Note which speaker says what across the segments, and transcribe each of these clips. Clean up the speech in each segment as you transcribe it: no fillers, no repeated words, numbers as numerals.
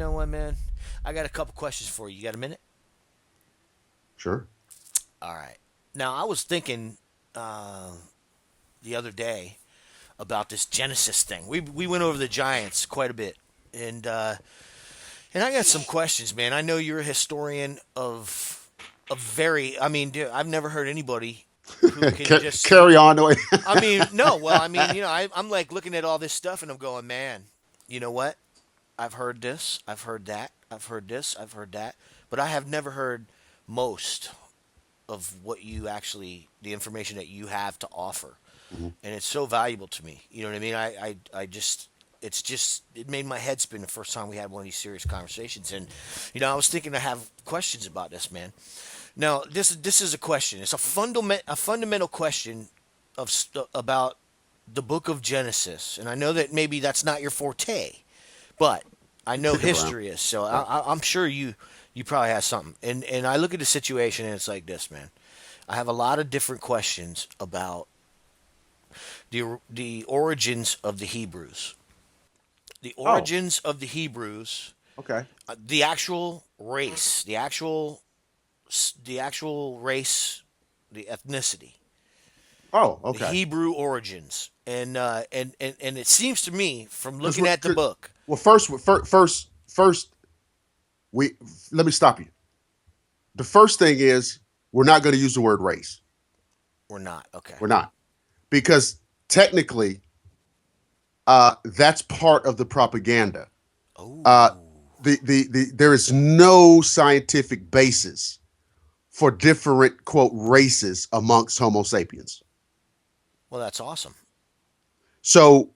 Speaker 1: know what, man? I got a couple questions for you. You got a minute?
Speaker 2: Sure.
Speaker 1: All right. Now, I was thinking uh, the other day about this Genesis thing. We went over the Giants quite a bit, and I got some questions, man. I know you're a historian of very. I mean, dude, I've never heard anybody who can just.
Speaker 2: Carry on.
Speaker 1: I mean, no. Well, I mean, I'm like looking at all this stuff, and I'm going, man. You know what? I've heard this. I've heard that. I've heard this. I've heard that. But I have never heard most of what you actually, the information that you have to offer.
Speaker 2: Mhm.
Speaker 1: And it's so valuable to me. You know what I mean? I just, it's just, it made my head spin the first time we had one of these serious conversations. And, I was thinking to have questions about this, man. Now, this is a question. It's a fundamental question about the book of Genesis. And I know that maybe that's not your forte, but I know
Speaker 2: Kick it around.
Speaker 1: history is, so
Speaker 2: Right.
Speaker 1: I'm sure you probably have something. And I look at the situation and it's like this, man. I have a lot of different questions about the origins of the Hebrews. The
Speaker 2: Oh,
Speaker 1: origins of the Hebrews,
Speaker 2: okay.
Speaker 1: the actual race, the actual race, the ethnicity,
Speaker 2: Oh,
Speaker 1: the
Speaker 2: okay.
Speaker 1: Hebrew origins, and it seems to me from
Speaker 2: Because
Speaker 1: looking at the book,
Speaker 2: well, first, we let me stop you. The first thing is we're not going to use the word race.
Speaker 1: we're not okay.
Speaker 2: We're not because technically, that's part of the propaganda. Uh,
Speaker 1: Oh,
Speaker 2: there is no scientific basis for different quote races amongst Homo sapiens.
Speaker 1: well, that's awesome.
Speaker 2: So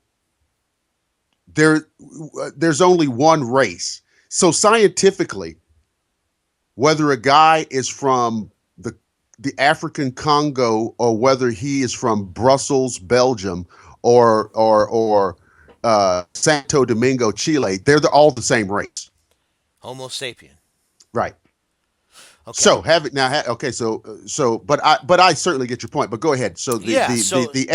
Speaker 2: there there's only one race. So scientifically, whether a guy is from the African Congo or whether he is from Brussels, Belgium, or Santo Domingo, Chile, all the same race,
Speaker 1: Homo sapien.
Speaker 2: right?
Speaker 1: Okay.
Speaker 2: So have it now. Okay, but I certainly get your point. But go ahead. So
Speaker 1: Yeah. So
Speaker 2: the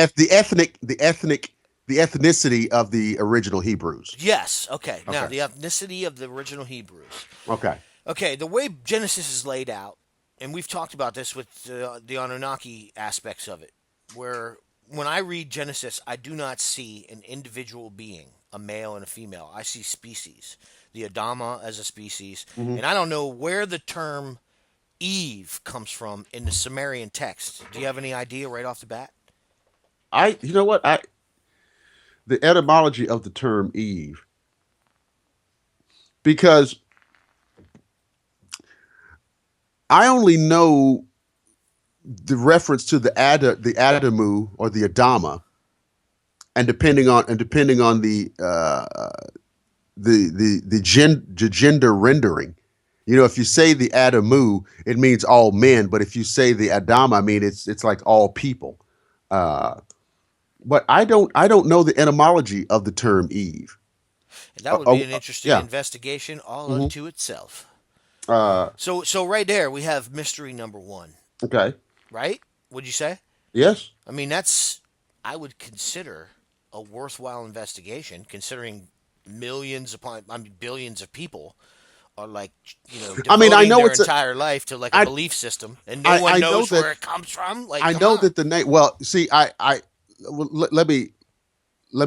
Speaker 2: ethnicity of the original Hebrews.
Speaker 1: yes. Okay. Now
Speaker 2: Okay.
Speaker 1: the ethnicity of the original Hebrews.
Speaker 2: Okay.
Speaker 1: Okay. The way Genesis is laid out, and we've talked about this with the Anunnaki aspects of it, where when I read Genesis, I do not see an individual being, a male and a female. I see species, the Adama as a species,
Speaker 2: Hmm.
Speaker 1: and I don't know where the term Eve comes from in the Sumerian text. Do you have any idea right off the bat?
Speaker 2: You know what the etymology of the term Eve, because I only know the reference to the Adamu or the Adama, and depending on the gender rendering. If you say the Adamu, it means all men, but if you say the Adama, I mean it's like all people. Uh, but I don't know the etymology of the term Eve.
Speaker 1: That would be an interesting
Speaker 2: Yeah.
Speaker 1: investigation all
Speaker 2: Hmm.
Speaker 1: unto itself.
Speaker 2: Uh,
Speaker 1: So right there we have mystery number one,
Speaker 2: okay.
Speaker 1: right? Would you say?
Speaker 2: Yes.
Speaker 1: I mean, that's I would consider a worthwhile investigation, considering millions upon I mean billions of people are like
Speaker 2: I mean, I
Speaker 1: devoting
Speaker 2: know
Speaker 1: their
Speaker 2: it's a.
Speaker 1: entire life to like a
Speaker 2: I
Speaker 1: belief system, and no one
Speaker 2: I know
Speaker 1: knows
Speaker 2: that
Speaker 1: where it comes from. Like,
Speaker 2: I
Speaker 1: come
Speaker 2: know
Speaker 1: on.
Speaker 2: that the name. Well, see, well, let me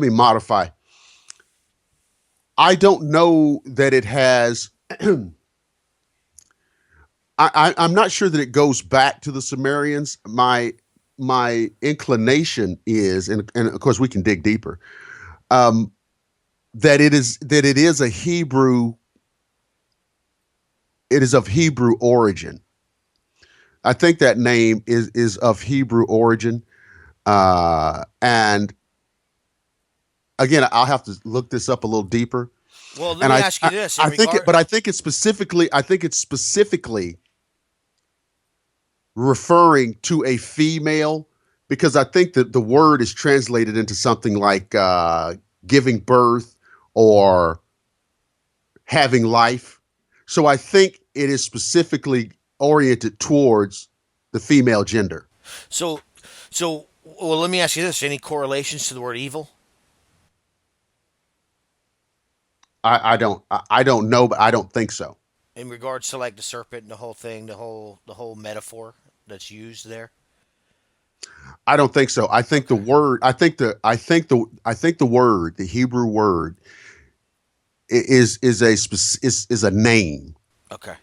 Speaker 2: modify. I don't know that it has. I'm not sure that it goes back to the Sumerians. My inclination is, and of course we can dig deeper. Um, that it is a Hebrew. It is of Hebrew origin. I think that name is of Hebrew origin. And again, I'll have to look this up a little deeper.
Speaker 1: Well, let
Speaker 2: And
Speaker 1: me
Speaker 2: I,
Speaker 1: ask you
Speaker 2: I,
Speaker 1: this in
Speaker 2: I think it,
Speaker 1: regard.
Speaker 2: but I think it's specifically referring to a female because I think that the word is translated into something like giving birth or having life. So I think it is specifically oriented towards the female gender.
Speaker 1: So, well, let me ask you this: any correlations to the word evil?
Speaker 2: I don't know, but I don't think so.
Speaker 1: in regards to like the serpent and the whole thing, the whole metaphor that's used there?
Speaker 2: I don't think so. I think the
Speaker 1: Okay.
Speaker 2: word. I think the word, the Hebrew word, is a name.
Speaker 1: Okay.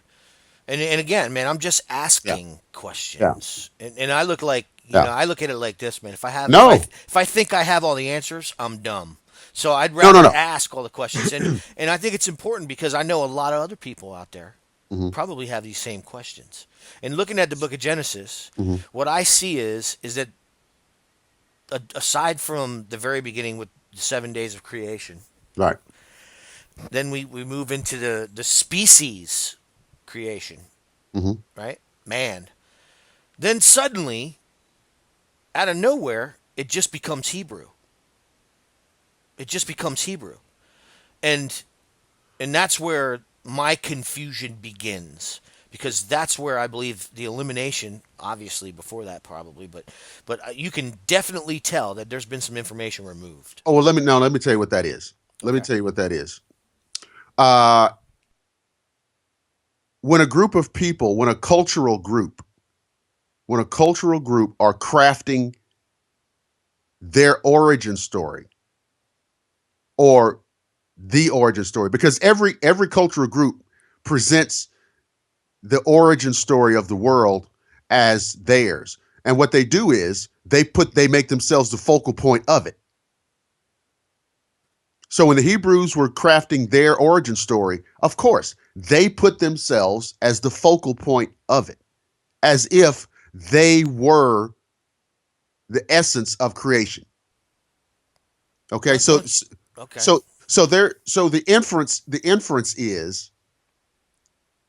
Speaker 1: And again, man, I'm just
Speaker 2: Yeah.
Speaker 1: asking
Speaker 2: Yeah.
Speaker 1: questions, and I look like
Speaker 2: Yeah.
Speaker 1: I look at it like this, man.
Speaker 2: No.
Speaker 1: If I think I have all the answers, I'm dumb. So I'd
Speaker 2: No. No.
Speaker 1: rather
Speaker 2: No.
Speaker 1: ask all the questions, and I think it's important because I know a lot of other people out there
Speaker 2: Hmm.
Speaker 1: probably have these same questions. And looking at the Book of Genesis,
Speaker 2: Hmm.
Speaker 1: what I see is that aside from the very beginning with the 7 days of creation,
Speaker 2: Right.
Speaker 1: then we move into the species creation,
Speaker 2: Hmm.
Speaker 1: right? Man. Then suddenly, out of nowhere, it just becomes Hebrew. It just becomes Hebrew. And that's where my confusion begins because that's where I believe the elimination, obviously before that probably, but you can definitely tell that there's been some information removed.
Speaker 2: Oh well, let me tell you what that is. Let me
Speaker 1: Okay.
Speaker 2: tell you what that is. Uh, when a group of people, when a cultural group are crafting their origin story or the origin story, because every cultural group presents the origin story of the world as theirs. And what they do is they make themselves the focal point of it. So when the Hebrews were crafting their origin story, of course, they put themselves as the focal point of it, as if they were the essence of creation. Okay?
Speaker 1: Don't
Speaker 2: So
Speaker 1: don't you? Okay.
Speaker 2: so the inference is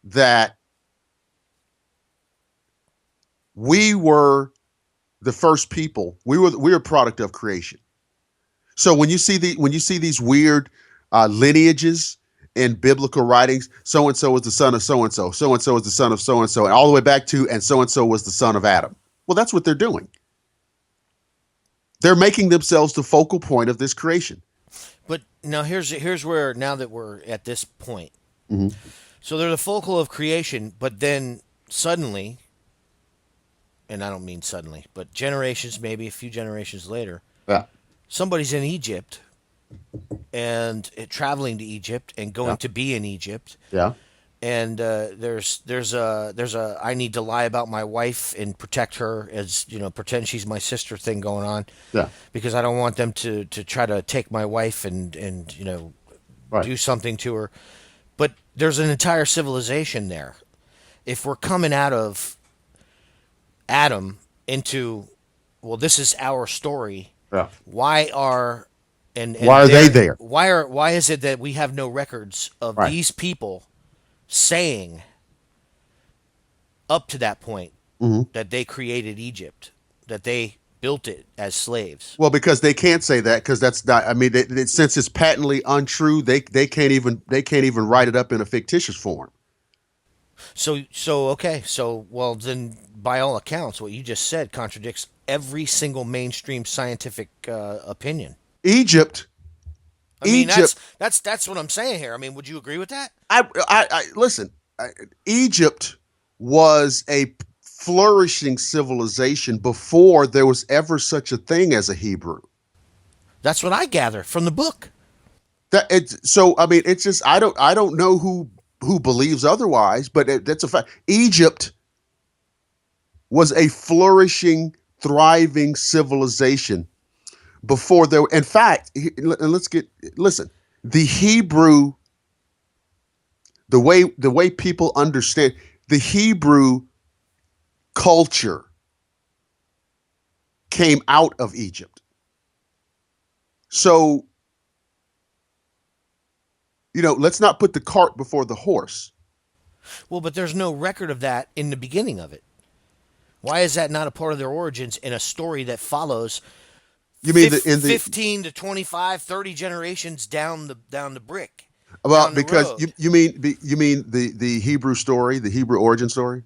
Speaker 2: that we were the first people. We were a product of creation. So when you see these weird lineages in biblical writings, so and so was the son of so and so, so and so is the son of so, and all the way back to and so was the son of Adam. Well, that's what they're doing. They're making themselves the focal point of this creation.
Speaker 1: But now here's where now that we're at this point.
Speaker 2: Mm-hmm.
Speaker 1: So they're the focal of creation, but then suddenly, and I don't mean suddenly, but generations, maybe a few generations later,
Speaker 2: Yeah,
Speaker 1: somebody's in Egypt and traveling to Egypt and
Speaker 2: yeah,
Speaker 1: going to be in Egypt,
Speaker 2: yeah,
Speaker 1: and there's a I need to lie about my wife and protect her, as pretend she's my sister thing going on,
Speaker 2: yeah.
Speaker 1: because I don't want them to try to take my wife and
Speaker 2: Right.
Speaker 1: do something to her. But there's an entire civilization there. If we're coming out of Adam into, well, this is our story.
Speaker 2: Yeah.
Speaker 1: Why are
Speaker 2: Why
Speaker 1: and
Speaker 2: are they
Speaker 1: there
Speaker 2: there?
Speaker 1: why is it that we have no records of
Speaker 2: Right.
Speaker 1: these people saying up to that point
Speaker 2: Mm-hmm.
Speaker 1: that they created Egypt, that they built it as slaves?
Speaker 2: Well, because they can't say that because that's not. I mean, since it's patently untrue, they can't even write it up in a fictitious form.
Speaker 1: So okay, so well then, by all accounts, what you just said contradicts every single mainstream scientific opinion.
Speaker 2: Egypt,
Speaker 1: I mean,
Speaker 2: Egypt.
Speaker 1: that's what I'm saying here. I mean, would you agree with that?
Speaker 2: I listen. Egypt was a flourishing civilization before there was ever such a thing as a Hebrew.
Speaker 1: That's what I gather from the book.
Speaker 2: That it's so. I mean, it's just I don't know who believes otherwise, but that's a fact. Egypt was a flourishing, thriving civilization before there. In fact, and let's get listen. The Hebrew, the way people understand the Hebrew culture came out of Egypt. So, let's not put the cart before the horse.
Speaker 1: Well, but there's no record of that in the beginning of it. Why is that not a part of their origins in a story that follows
Speaker 2: You mean the in the
Speaker 1: 15 to 25, 30 generations down the
Speaker 2: well
Speaker 1: down the
Speaker 2: because
Speaker 1: road?
Speaker 2: you mean the Hebrew story, the Hebrew origin story?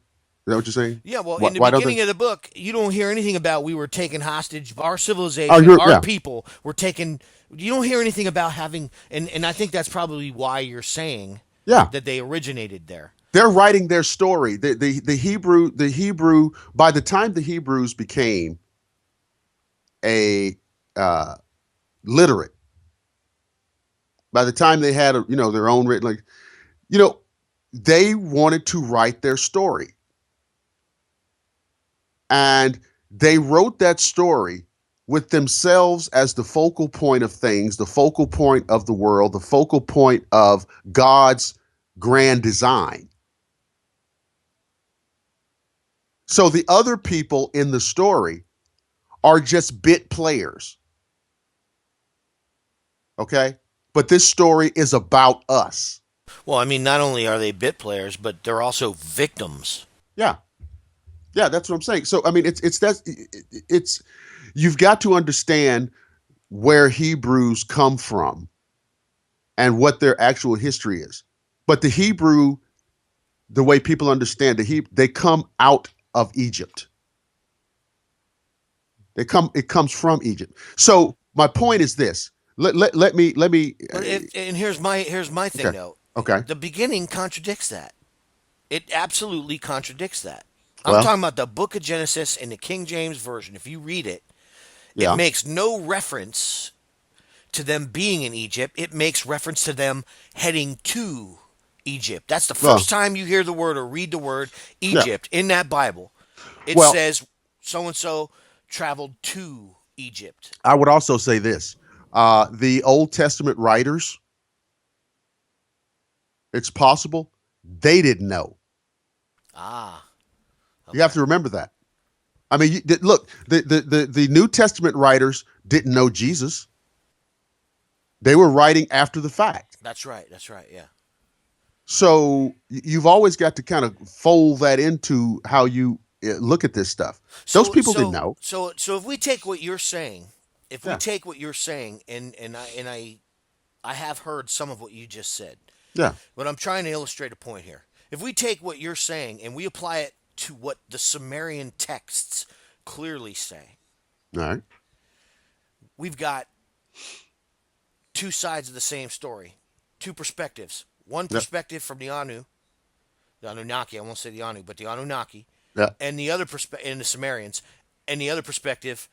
Speaker 2: that what you're saying?
Speaker 1: Yeah, well,
Speaker 2: Why,
Speaker 1: in the
Speaker 2: why don't they?
Speaker 1: beginning of the book, you don't hear anything about we were taken hostage, our
Speaker 2: Oh,
Speaker 1: civilization, our
Speaker 2: yeah,
Speaker 1: people were taken. You don't hear anything about having, and I think that's probably why you're saying
Speaker 2: yeah.
Speaker 1: that they originated there.
Speaker 2: They're writing their story. The Hebrew. By the time the Hebrews became a uh, literate, by the time they had their own written, like, you know they wanted to write their story, and they wrote that story with themselves as the focal point of things, the focal point of the world, the focal point of God's grand design. So the other people in the story are just bit players, okay? But this story is about us.
Speaker 1: Well, I mean, not only are they bit players, but they're also victims.
Speaker 2: Yeah. Yeah, that's what I'm saying. So I mean, it's you've got to understand where Hebrews come from and what their actual history is. But the Hebrew, the way people understand they come out of Egypt. It comes from Egypt. So my point is this. Let me
Speaker 1: But and here's my thing
Speaker 2: okay.
Speaker 1: though.
Speaker 2: Okay.
Speaker 1: The beginning contradicts that. It absolutely contradicts that. I'm
Speaker 2: Well,
Speaker 1: talking about the Book of Genesis in the King James version. If you read it, it
Speaker 2: yeah.
Speaker 1: makes no reference to them being in Egypt. It makes reference to them heading to Egypt. That's the
Speaker 2: Well,
Speaker 1: first time you hear the word or read the word
Speaker 2: yeah.
Speaker 1: Egypt in that Bible. It
Speaker 2: Well,
Speaker 1: says so and so traveled to Egypt.
Speaker 2: I would also say this. The Old Testament writers, it's possible they didn't know.
Speaker 1: Ah,
Speaker 2: You have
Speaker 1: okay.
Speaker 2: to remember that. I mean, look, the New Testament writers didn't know Jesus. They were writing after the fact.
Speaker 1: That's right. That's right. Yeah.
Speaker 2: So you've always got to kind of fold that into how you look at this stuff. Those
Speaker 1: So
Speaker 2: people didn't
Speaker 1: so
Speaker 2: know.
Speaker 1: so so if we take what you're saying, if we
Speaker 2: Yeah,
Speaker 1: take what you're saying, and I have heard some of what you just said,
Speaker 2: yeah.
Speaker 1: but I'm trying to illustrate a point here. If we take what you're saying and we apply it to what the Sumerian texts clearly say,
Speaker 2: All right.
Speaker 1: we've got two sides of the same story, two perspectives. One
Speaker 2: Yeah,
Speaker 1: perspective from the Anunnaki. I won't say the Anu, but the Anunnaki,
Speaker 2: yeah.
Speaker 1: and the other perspective in the Sumerians, and the other perspective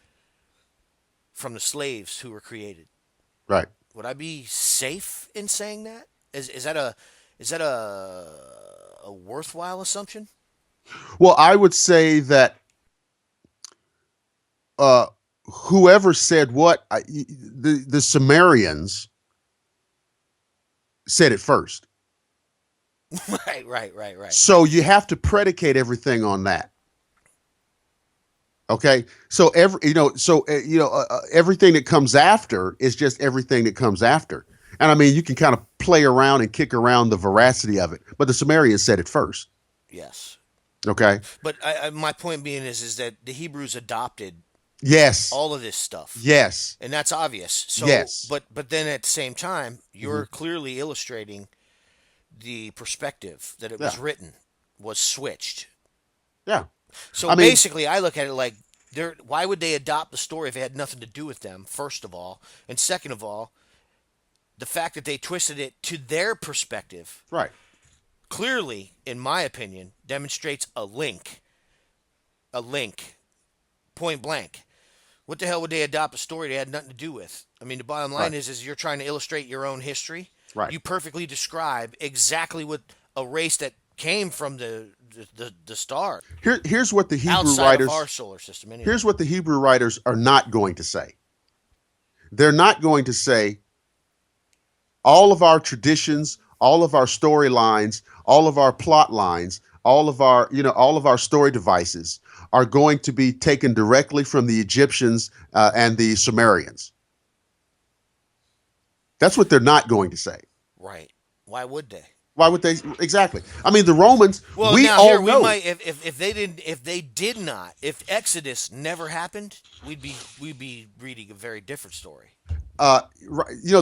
Speaker 1: from the slaves who were created.
Speaker 2: Right.
Speaker 1: Would I be safe in saying that? Is that a worthwhile assumption?
Speaker 2: Well, I would say that uh, whoever said what, the Sumerians said it first.
Speaker 1: Right.
Speaker 2: So you have to predicate everything on that. Okay. So everything that comes after is just everything that comes after. And I mean, you can kind of play around and kick around the veracity of it, but the Sumerians said it first.
Speaker 1: Yes,
Speaker 2: Okay.
Speaker 1: but my point being is that the Hebrews adopted
Speaker 2: Yes.
Speaker 1: all of this stuff,
Speaker 2: Yes.
Speaker 1: and that's obvious. So,
Speaker 2: Yes.
Speaker 1: but then at the same time,
Speaker 2: Hmm.
Speaker 1: you're clearly illustrating the perspective that it was
Speaker 2: Yeah.
Speaker 1: written was switched.
Speaker 2: Yeah.
Speaker 1: So
Speaker 2: I mean,
Speaker 1: basically, I look at it like why would they adopt the story if it had nothing to do with them? First of all, and second of all, the fact that they twisted it to their perspective
Speaker 2: right.
Speaker 1: clearly, in my opinion, demonstrates a link, point blank. What the hell would they adopt a story they had nothing to do with? I mean, the bottom
Speaker 2: Right.
Speaker 1: line is you're trying to illustrate your own history.
Speaker 2: Right.
Speaker 1: You perfectly describe exactly what a race that came from the stars
Speaker 2: Here's what the Hebrew
Speaker 1: outside of our
Speaker 2: writers
Speaker 1: solar system. Anyway,
Speaker 2: here's what the Hebrew writers are not going to say. They're not going to say all of our traditions, all of our storylines, all of our plot lines, all of our story devices are going to be taken directly from the Egyptians and the Sumerians. That's what they're not going to say.
Speaker 1: right? Why would they?
Speaker 2: Why would they? Exactly. I mean, the Romans,
Speaker 1: Well,
Speaker 2: we
Speaker 1: now
Speaker 2: all
Speaker 1: here we
Speaker 2: know.
Speaker 1: might if they didn't if they did not if Exodus never happened, we'd be reading a very different story.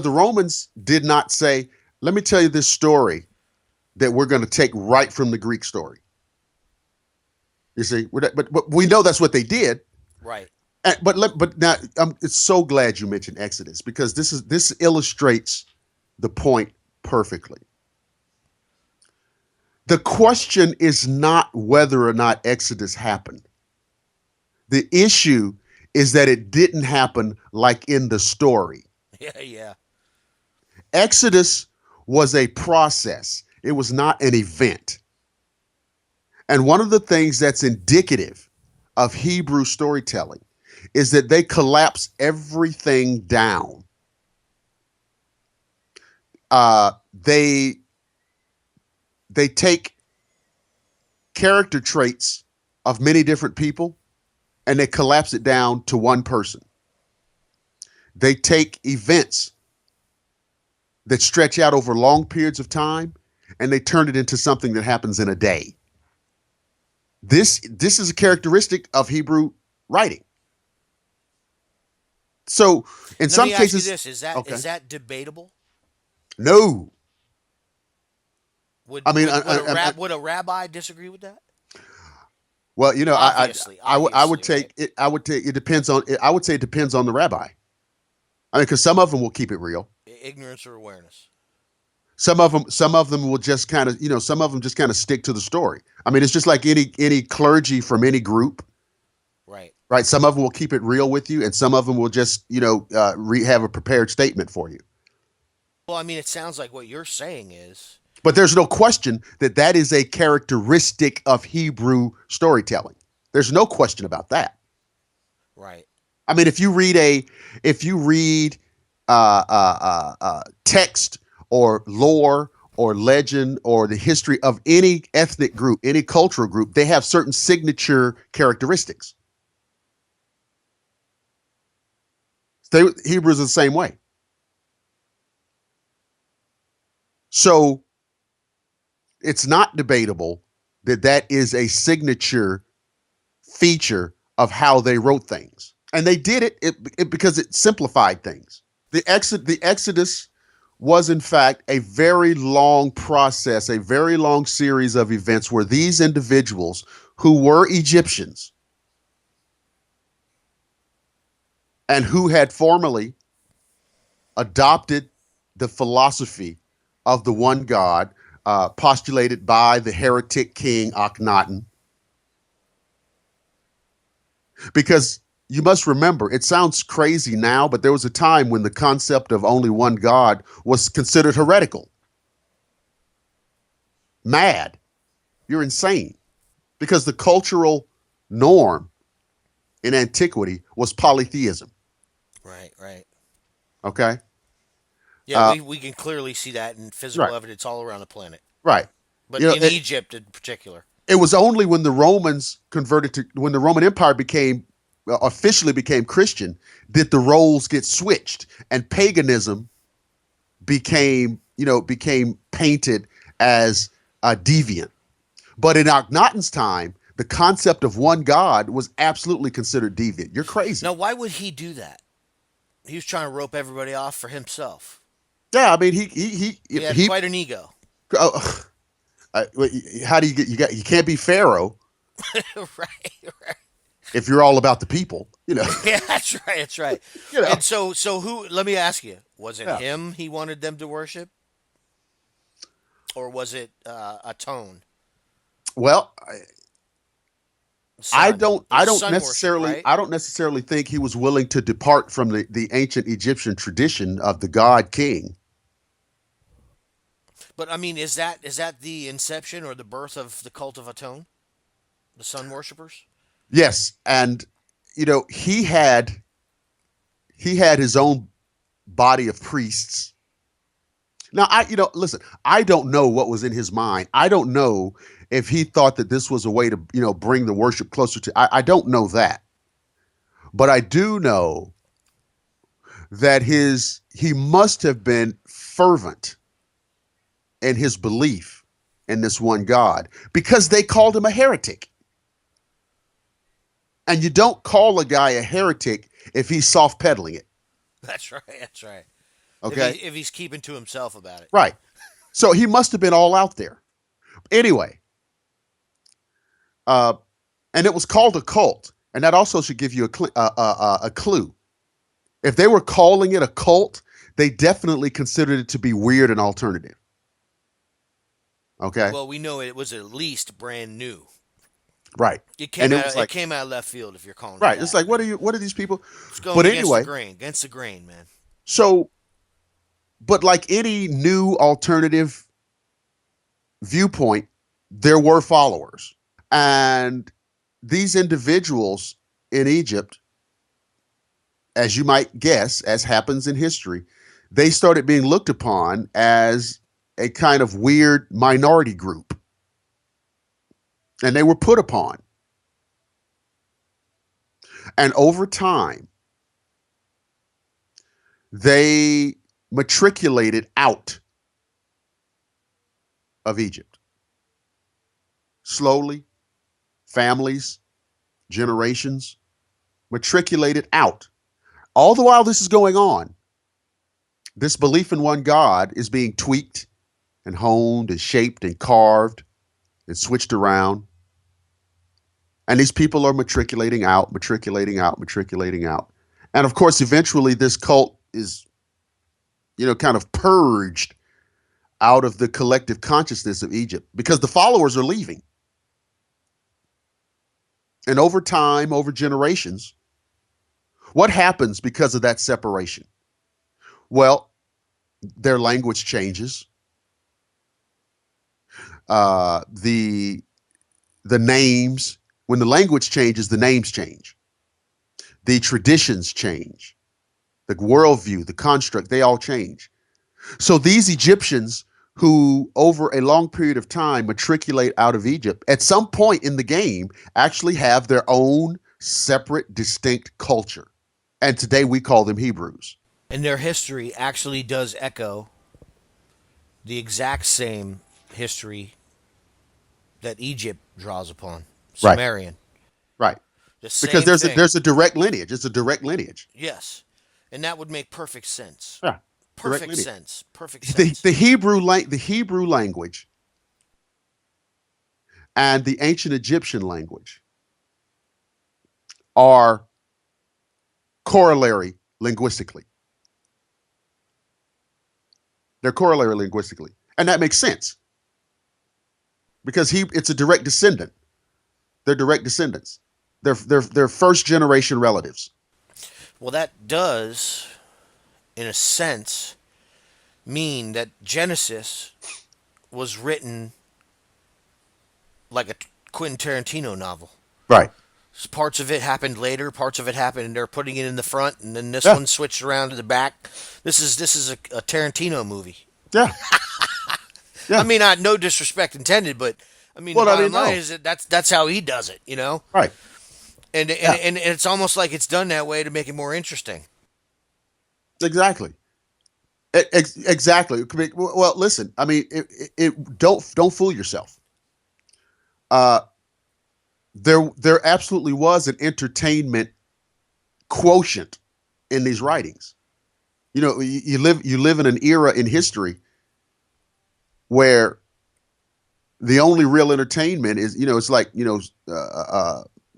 Speaker 2: The Romans did not say, let me tell you this story that we're going to take right from the Greek story. You see, but we know that's what they did.
Speaker 1: Right.
Speaker 2: But now I'm it's so glad you mentioned Exodus because this illustrates the point perfectly. The question is not whether or not Exodus happened. The issue is that it didn't happen like in the story.
Speaker 1: Yeah, yeah.
Speaker 2: Exodus was a process. It was not an event. And one of the things that's indicative of Hebrew storytelling is that they collapse everything down. Uh, they they take character traits of many different people and they collapse it down to one person. They take events that stretch out over long periods of time and they turn it into something that happens in a day. This is a characteristic of Hebrew writing. So in
Speaker 1: Let
Speaker 2: some
Speaker 1: me ask you
Speaker 2: cases,
Speaker 1: this: Is that
Speaker 2: okay,
Speaker 1: debatable?
Speaker 2: no,
Speaker 1: Would
Speaker 2: I mean,
Speaker 1: would a rabbi disagree with that?
Speaker 2: well, you know,
Speaker 1: Obviously,
Speaker 2: I would
Speaker 1: obviously, right?
Speaker 2: take it. I would take it depends on. I would say it depends on the rabbi. I mean, because some of them will keep it real.
Speaker 1: Ignorance or awareness.
Speaker 2: Some of them will just kind of, some of them just kind of stick to the story. I mean, it's just like any clergy from any group,
Speaker 1: Right.
Speaker 2: right? Some of them will keep it real with you, and some of them will just, have a prepared statement for you.
Speaker 1: Well, I mean, it sounds like what you're saying is
Speaker 2: But there's no question that that is a characteristic of Hebrew storytelling. There's no question about that.
Speaker 1: right.
Speaker 2: I mean, if you read text or lore or legend or the history of any ethnic group, any cultural group, they have certain signature characteristics. Hebrews are the same way. So it's not debatable that that is a signature feature of how they wrote things. And they did it because it simplified things. The Exodus was in fact a very long process, a very long series of events where these individuals who were Egyptians and who had formerly adopted the philosophy of the one God postulated by the heretic king Akhenaten. Because you must remember, it sounds crazy now, but there was a time when the concept of only one God was considered heretical. Mad. You're insane. Because the cultural norm in antiquity was polytheism.
Speaker 1: Right. Right.
Speaker 2: Okay?
Speaker 1: Yeah,
Speaker 2: Uh,
Speaker 1: we can clearly see that in
Speaker 2: right,
Speaker 1: physical evidence all around the planet,
Speaker 2: right.
Speaker 1: but
Speaker 2: You know,
Speaker 1: in Egypt in particular.
Speaker 2: it was only when the Romans when the Roman Empire became officially became Christian, did the roles get switched and paganism became painted as deviant. But in Akhenaten's time, the concept of one God was absolutely considered deviant. You're crazy.
Speaker 1: Now, why would he do that? He was trying to rope everybody off for himself.
Speaker 2: Yeah, I mean he
Speaker 1: He had
Speaker 2: he.
Speaker 1: quite an ego.
Speaker 2: Uh, how do you can't be Pharaoh
Speaker 1: Right. Right.
Speaker 2: if you're all about the people, you know.
Speaker 1: Yeah, that's right. That's right.
Speaker 2: You know.
Speaker 1: And so who? Let me ask you: Was it
Speaker 2: Yeah.
Speaker 1: him he wanted them to worship, or was it a tone?
Speaker 2: Well,
Speaker 1: Sun. It was sun worship, right?
Speaker 2: I don't necessarily think he was willing to depart from the ancient Egyptian tradition of the god king.
Speaker 1: But I mean, is that the inception or the birth of the cult of Aton, the sun worshippers?
Speaker 2: Yes, and he had his own body of priests. Now listen, I don't know what was in his mind. I don't know if he thought that this was a way to, bring the worship closer to I don't know that. But I do know that he must have been fervent in his belief in this one God because they called him a heretic. And you don't call a guy a heretic if he's soft pedaling it.
Speaker 1: That's right. That's right.
Speaker 2: Okay.
Speaker 1: If he's keeping to himself about it.
Speaker 2: Right. So he must have been all out there. Anyway, uh, and it was called a cult. And that also should give you a clue. If they were calling it a cult, they definitely considered it to be weird and alternative. Okay,
Speaker 1: Well, we know it was at least brand new.
Speaker 2: right.
Speaker 1: It
Speaker 2: And
Speaker 1: came
Speaker 2: it
Speaker 1: out.
Speaker 2: was
Speaker 1: It
Speaker 2: like,
Speaker 1: came out of left field. If you're calling it
Speaker 2: right. It's
Speaker 1: that,
Speaker 2: like, what are you? What are these people?
Speaker 1: it's going
Speaker 2: But
Speaker 1: against the
Speaker 2: anyway,
Speaker 1: grain. Against the grain, man.
Speaker 2: so but like any new alternative viewpoint, there were followers, and these individuals in Egypt, as you might guess, as happens in history, they started being looked upon as a kind of weird minority group, and they were put upon. And over time, they matriculated out of Egypt slowly, families, generations matriculated out. All the while this is going on, this belief in one God is being tweaked and honed and shaped and carved and switched around. And these people are matriculating out, matriculating out, matriculating out. And of course, eventually this cult is, kind of purged out of the collective consciousness of Egypt because the followers are leaving. And over time, over generations, what happens because of that separation? Well, their language changes. The names, when the language changes, the names change. The traditions change. The worldview, the construct, they all change. So these Egyptians who, over a long period of time, matriculate out of Egypt, at some point in the game, actually have their own separate, distinct culture. And today we call them Hebrews.
Speaker 1: And their history actually does echo the exact same history that Egypt draws upon.
Speaker 2: Right,
Speaker 1: Sumerian.
Speaker 2: right.
Speaker 1: The
Speaker 2: Because
Speaker 1: same
Speaker 2: there's a
Speaker 1: thing.
Speaker 2: there's a direct lineage. It's a direct lineage.
Speaker 1: Yes. And that would make perfect sense.
Speaker 2: Yeah, direct
Speaker 1: Perfect
Speaker 2: lineage.
Speaker 1: sense. Perfect
Speaker 2: The
Speaker 1: sense.
Speaker 2: the Hebrew language and the ancient Egyptian language are corollary linguistically. They're corollary linguistically, and that makes sense because it's a direct descendant. They're direct descendants. They're first generation relatives.
Speaker 1: Well, that does, in a sense, mean that Genesis was written like a Quentin Tarantino novel.
Speaker 2: Right.
Speaker 1: So parts of it happened later, parts of it happened, and they're putting it in the front, and then this
Speaker 2: Yeah.
Speaker 1: one switched around to the back. This is a Tarantino movie.
Speaker 2: Yeah.
Speaker 1: I
Speaker 2: Yeah.
Speaker 1: mean, no disrespect intended, but I mean the
Speaker 2: Well, I
Speaker 1: bottom
Speaker 2: didn't
Speaker 1: line
Speaker 2: know.
Speaker 1: is that that's how he does it, you know.
Speaker 2: Right. Yeah.
Speaker 1: And it's almost like it's done that way to make it more interesting.
Speaker 2: Exactly. Exactly. Well, listen. I mean, don't fool yourself. Uh, there absolutely was an entertainment quotient in these writings. You live in an era in history where the only real entertainment is it's like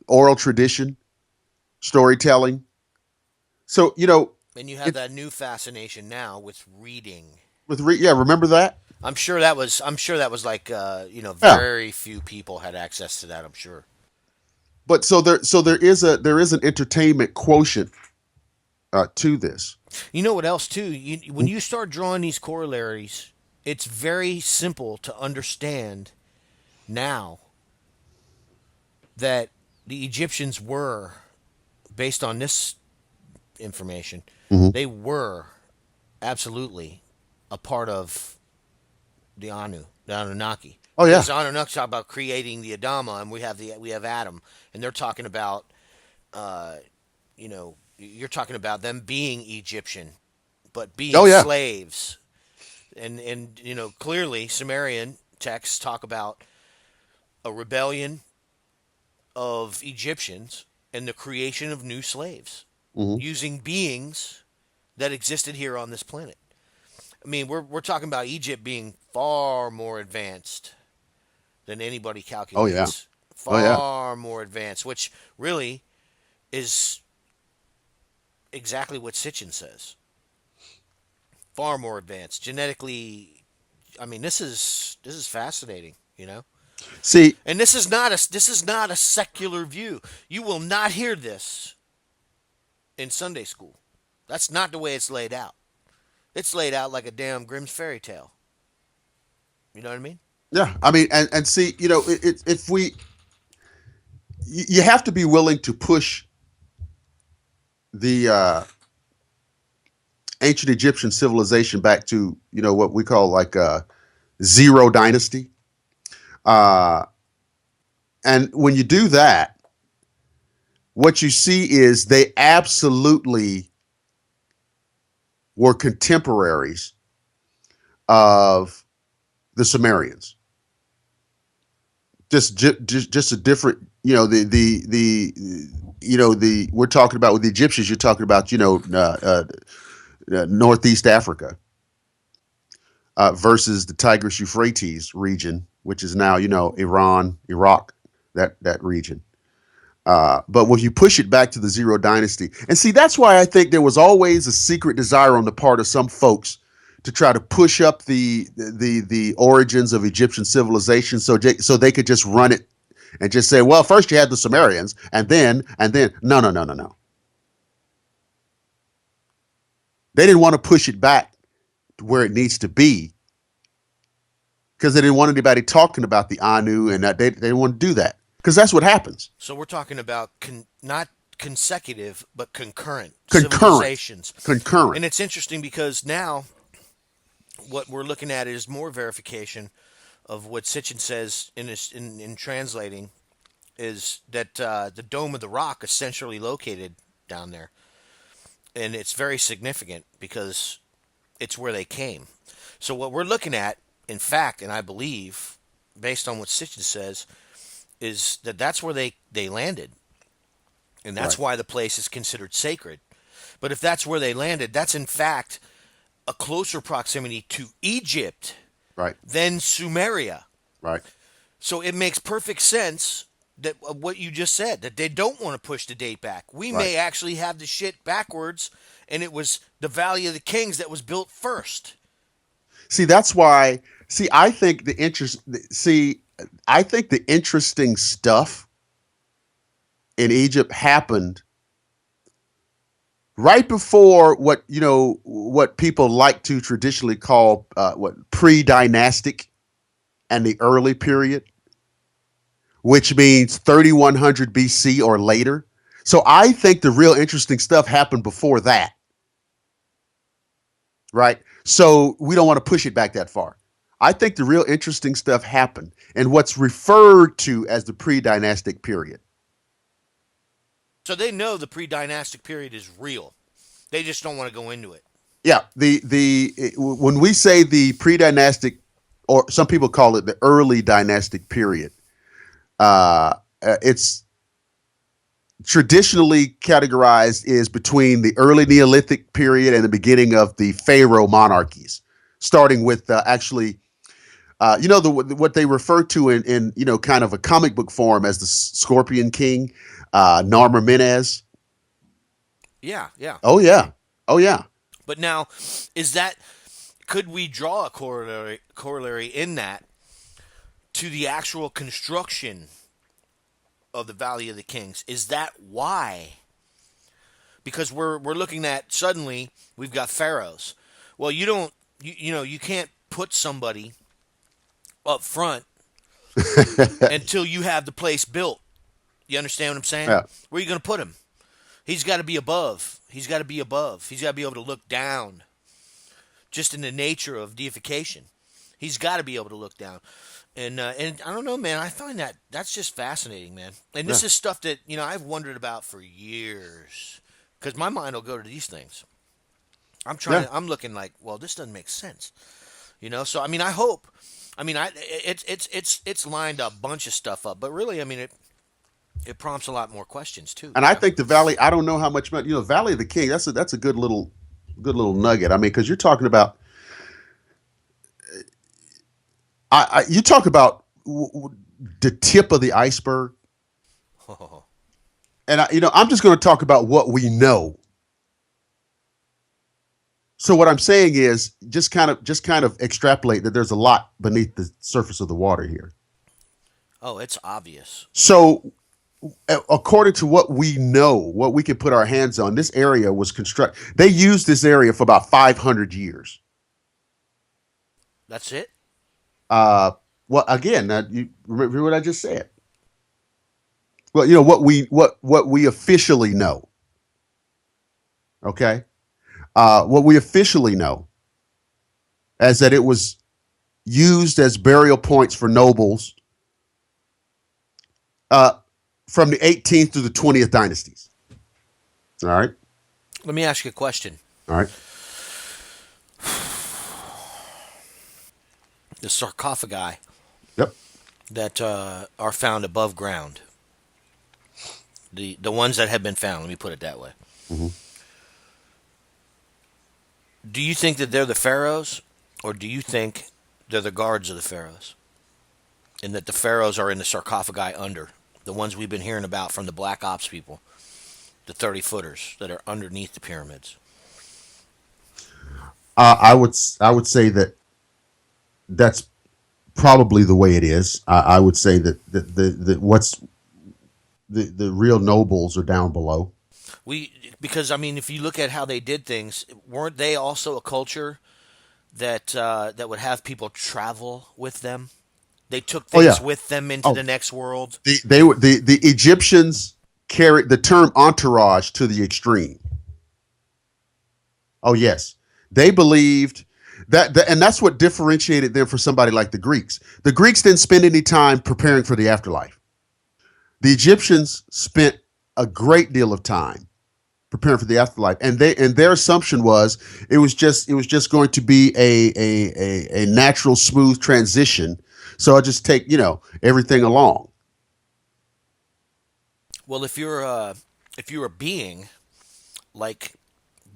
Speaker 2: oral tradition, storytelling. So
Speaker 1: And you have
Speaker 2: it's
Speaker 1: that new fascination now with reading.
Speaker 2: yeah, remember that?
Speaker 1: I'm sure that was like
Speaker 2: Yeah.
Speaker 1: very few people had access to that. I'm sure.
Speaker 2: But there is an entertainment quotient to this.
Speaker 1: You know what else too? When you start drawing these corollaries, it's very simple to understand now that the Egyptians were, based on this information,
Speaker 2: Mhm.
Speaker 1: they were absolutely a part of the Anu, the Anunnaki.
Speaker 2: Oh yeah.
Speaker 1: Because Anunnaki talk about creating the Adama, and we have Adam, and they're talking about, you're talking about them being Egyptian, but being
Speaker 2: Oh yeah.
Speaker 1: slaves, and clearly Sumerian texts talk about a rebellion of Egyptians and the creation of new slaves
Speaker 2: Hmm.
Speaker 1: using beings that existed here on this planet. I mean, we're talking about Egypt being far more advanced than anybody
Speaker 2: Oh yeah.
Speaker 1: calculates.
Speaker 2: Oh yeah.
Speaker 1: far more advanced, which really is exactly what Sitchin says. Far more advanced genetically. I mean, this is fascinating,
Speaker 2: See,
Speaker 1: and this is not a secular view. You will not hear this in Sunday school. That's not the way it's laid out. It's laid out like a damn Grimm's fairy tale. You know what I mean?
Speaker 2: yeah. I mean, and see, if you have to be willing to push the ancient Egyptian civilization back to what we call like zero dynasty. Uh, and when you do that, what you see is they absolutely were contemporaries of the Sumerians. Just a different, the we're talking about with the Egyptians. You're talking about Northeast Africa versus the Tigris Euphrates region, which is now Iran, Iraq, that region. But when you push it back to the Zero Dynasty, and see, that's why I think there was always a secret desire on the part of some folks to try to push up the origins of Egyptian civilization, so they could just run it and just say, well, first you had the Sumerians, and then no. They didn't want to push it back to where it needs to be because they didn't want anybody talking about the Anu, and that they didn't want to do that because that's what happens.
Speaker 1: So we're talking about not consecutive but concurrent
Speaker 2: Concurrent,
Speaker 1: civilizations.
Speaker 2: concurrent.
Speaker 1: And it's interesting because now what we're looking at is more verification of what Sitchin says in translating is that the Dome of the Rock is centrally located down there, and it's very significant because it's where they came. So what we're looking at, in fact, and I believe, based on what Sitchin says, is that that's where they landed, and that's
Speaker 2: Right,
Speaker 1: why the place is considered sacred. But if that's where they landed, that's in fact a closer proximity to Egypt
Speaker 2: right,
Speaker 1: than Sumeria.
Speaker 2: right.
Speaker 1: So it makes perfect sense that what you just said, that they don't want to push the date back. We
Speaker 2: Right.
Speaker 1: may actually have the shit backwards, and it was the Valley of the Kings that was built first.
Speaker 2: See, that's why. See, I think the interest. See, I think the interesting stuff in Egypt happened right before what people like to traditionally call what pre-dynastic and the early period, which means 3100 BC or later. So I think the real interesting stuff happened before that, right? So we don't want to push it back that far. I think the real interesting stuff happened in what's referred to as the pre-dynastic period.
Speaker 1: So they know the pre-dynastic period is real. They just don't want to go into it.
Speaker 2: Yeah, the when we say the pre-dynastic, or some people call it the early dynastic period, it's traditionally categorized is between the early Neolithic period and the beginning of the Pharaoh monarchies, starting with actually what they refer to in kind of a comic book form as the Scorpion King, Narmer Menez.
Speaker 1: Yeah, yeah.
Speaker 2: Oh yeah, oh yeah,
Speaker 1: But now, is that could we draw a corollary in that to the actual construction of the Valley of the Kings? Is that why? Because we're looking at suddenly we've got pharaohs. Well, you don't you can't put somebody up front until you have the place built. You understand what I'm saying?
Speaker 2: yeah,
Speaker 1: Where are you going to put him? He's got to be above. He's got to be above. He's got to be able to look down. Just in the nature of deification, he's got to be able to look down. And I don't know, man. I find that's just fascinating, man. And
Speaker 2: yeah,
Speaker 1: this is stuff that I've wondered about for years, because my mind will go to these things.
Speaker 2: yeah.
Speaker 1: I'm looking like, well, this doesn't make sense, So I mean, I hope. I mean, it's lined a bunch of stuff up, but really, I mean, it prompts a lot more questions too.
Speaker 2: And I think the Valley. I don't know how much, Valley of the King. That's a good little nugget. I mean, because you're talking about. You talk about the tip of the iceberg.
Speaker 1: Oh,
Speaker 2: And I'm just going to talk about what we know. So what I'm saying is just kind of extrapolate that there's a lot beneath the surface of the water here.
Speaker 1: oh, it's obvious.
Speaker 2: So according to what we know, what we can put our hands on, this area was constructed. They used this area for about 500 years.
Speaker 1: That's it.
Speaker 2: Uh, well, again, you remember what I just said. Well, what we officially know. Okay, what we officially know is that it was used as burial points for nobles uh, from the 18th to the 20th dynasties. All right,
Speaker 1: Let me ask you a question.
Speaker 2: all right.
Speaker 1: The sarcophagi
Speaker 2: Yep.
Speaker 1: that are found above ground, the ones that have been found. Let me put it that way.
Speaker 2: Mm-hmm.
Speaker 1: Do you think that they're the pharaohs, or do you think they're the guards of the pharaohs, and that the pharaohs are in the sarcophagi under the ones we've been hearing about from the Black Ops people, the 30-footers that are underneath the pyramids?
Speaker 2: I would say that that's probably the way it is. I would say that the real nobles are down below.
Speaker 1: Because I mean, if you look at how they did things, weren't they also a culture that would have people travel with them? They took
Speaker 2: Oh
Speaker 1: things
Speaker 2: yeah.
Speaker 1: with them into
Speaker 2: Oh,
Speaker 1: the next world.
Speaker 2: the Egyptians carried the term entourage to the extreme. Oh yes, they believed and that's what differentiated them from somebody like the Greeks. The Greeks didn't spend any time preparing for the afterlife. The Egyptians spent a great deal of time preparing for the afterlife, and their assumption was it was just going to be a natural smooth transition. So I just take everything along.
Speaker 1: Well, if you're a being like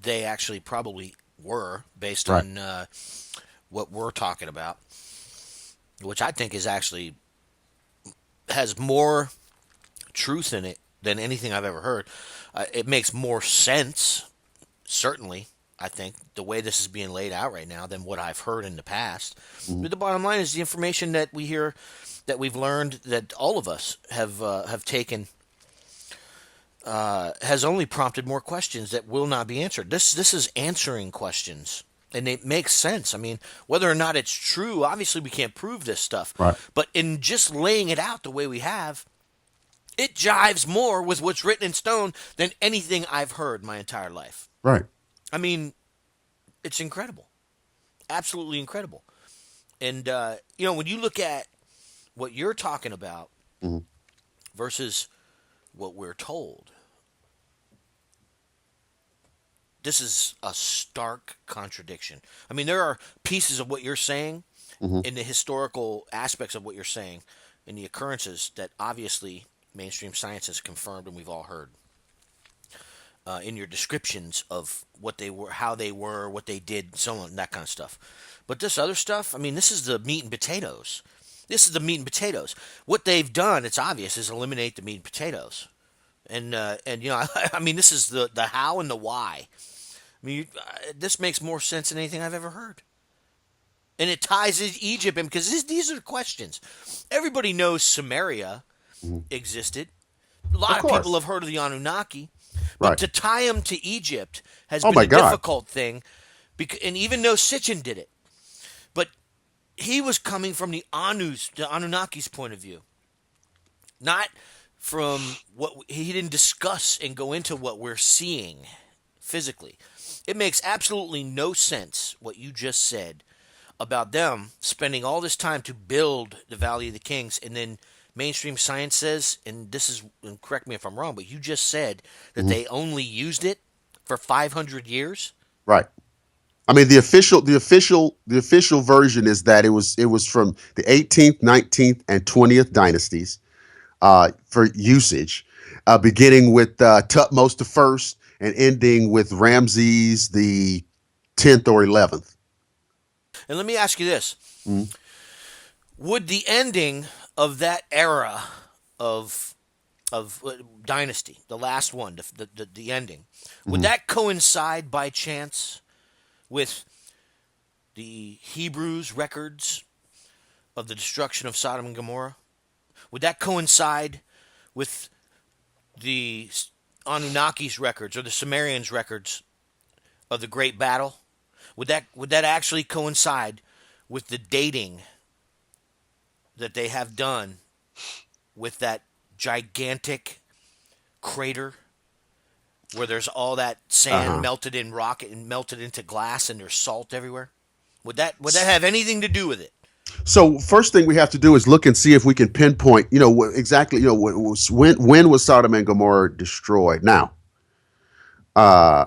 Speaker 1: they actually probably were, based
Speaker 2: Right.
Speaker 1: on what we're talking about, which I think is actually has more truth in it than anything I've ever heard. It makes more sense, certainly. I think the way this is being laid out right now than what I've heard in the past.
Speaker 2: Mhm.
Speaker 1: But the bottom line is the information that we hear, that we've learned, that all of us have taken, has only prompted more questions that will not be answered. This is answering questions, and it makes sense. I mean, whether or not it's true, obviously we can't prove this stuff,
Speaker 2: Right.
Speaker 1: but in just laying it out the way we have, it jives more with what's written in stone than anything I've heard my entire life.
Speaker 2: Right.
Speaker 1: I mean, it's incredible, absolutely incredible. And when you look at what you're talking about
Speaker 2: Mhm.
Speaker 1: versus what we're told, this is a stark contradiction. I mean, there are pieces of what you're saying
Speaker 2: Mhm.
Speaker 1: in the historical aspects of what you're saying in the occurrences that obviously mainstream science has confirmed and we've all heard. In your descriptions of what they were, how they were, what they did, so on, that kind of stuff. But this other stuff, I mean, this is the meat and potatoes. This is the meat and potatoes. What they've done, it's obvious, is eliminate the meat and potatoes. And I mean, this is the how and the why. I mean, this makes more sense than anything I've ever heard. And it ties Egypt in because these are the questions. Everybody knows Samaria
Speaker 2: Mhm.
Speaker 1: existed. A
Speaker 2: Of
Speaker 1: lot of people
Speaker 2: course.
Speaker 1: have heard of the Anunnaki, but
Speaker 2: Right.
Speaker 1: to tie them to Egypt has
Speaker 2: Oh
Speaker 1: been
Speaker 2: my
Speaker 1: a
Speaker 2: God.
Speaker 1: difficult thing. And even though Sitchin did it, but he was coming from the Anunnaki's point of view, not from what he didn't discuss and go into what we're seeing physically. It makes absolutely no sense what you just said about them spending all this time to build the Valley of the Kings, and then mainstream science says, and this is, and correct me if I'm wrong, but you just said that
Speaker 2: Mhm.
Speaker 1: they only used it for 500 years.
Speaker 2: Right. I mean, the official version is that it was from the 18th, 19th, and 20th dynasties for usage, beginning with Tutmos the first and ending with Ramses the 10th or 11th.
Speaker 1: And let me ask you this:
Speaker 2: Mhm.
Speaker 1: would the ending of that era of dynasty, the last one, the ending, would
Speaker 2: Mhm.
Speaker 1: that coincide by chance with the Hebrews records of the destruction of Sodom and Gomorrah? Would that coincide with the Anunnaki's records or the Sumerians' records of the Great Battle? Would that actually coincide with the dating that they have done with that gigantic crater where there's all that sand
Speaker 2: Uh-huh.
Speaker 1: melted in rock and melted into glass and there's salt everywhere? Would that have anything to do with it?
Speaker 2: So first thing we have to do is look and see if we can pinpoint, exactly, when was Sodom and Gomorrah destroyed? Now, uh,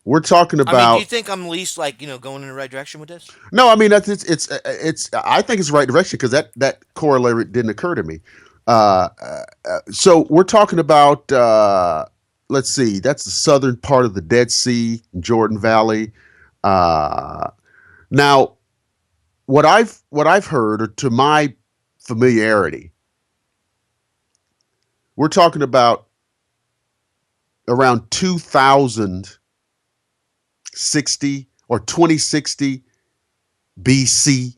Speaker 2: we're talking
Speaker 1: I mean, do you
Speaker 2: about.
Speaker 1: think I'm at least like going in the right direction with this?
Speaker 2: No, I mean that's it's. I think it's the right direction because that corollary didn't occur to me. So we're talking about. Let's see, that's the southern part of the Dead Sea, Jordan Valley. Uh, Now, what I've heard, or to my familiarity, we're talking about around 2060 or 2060 BC.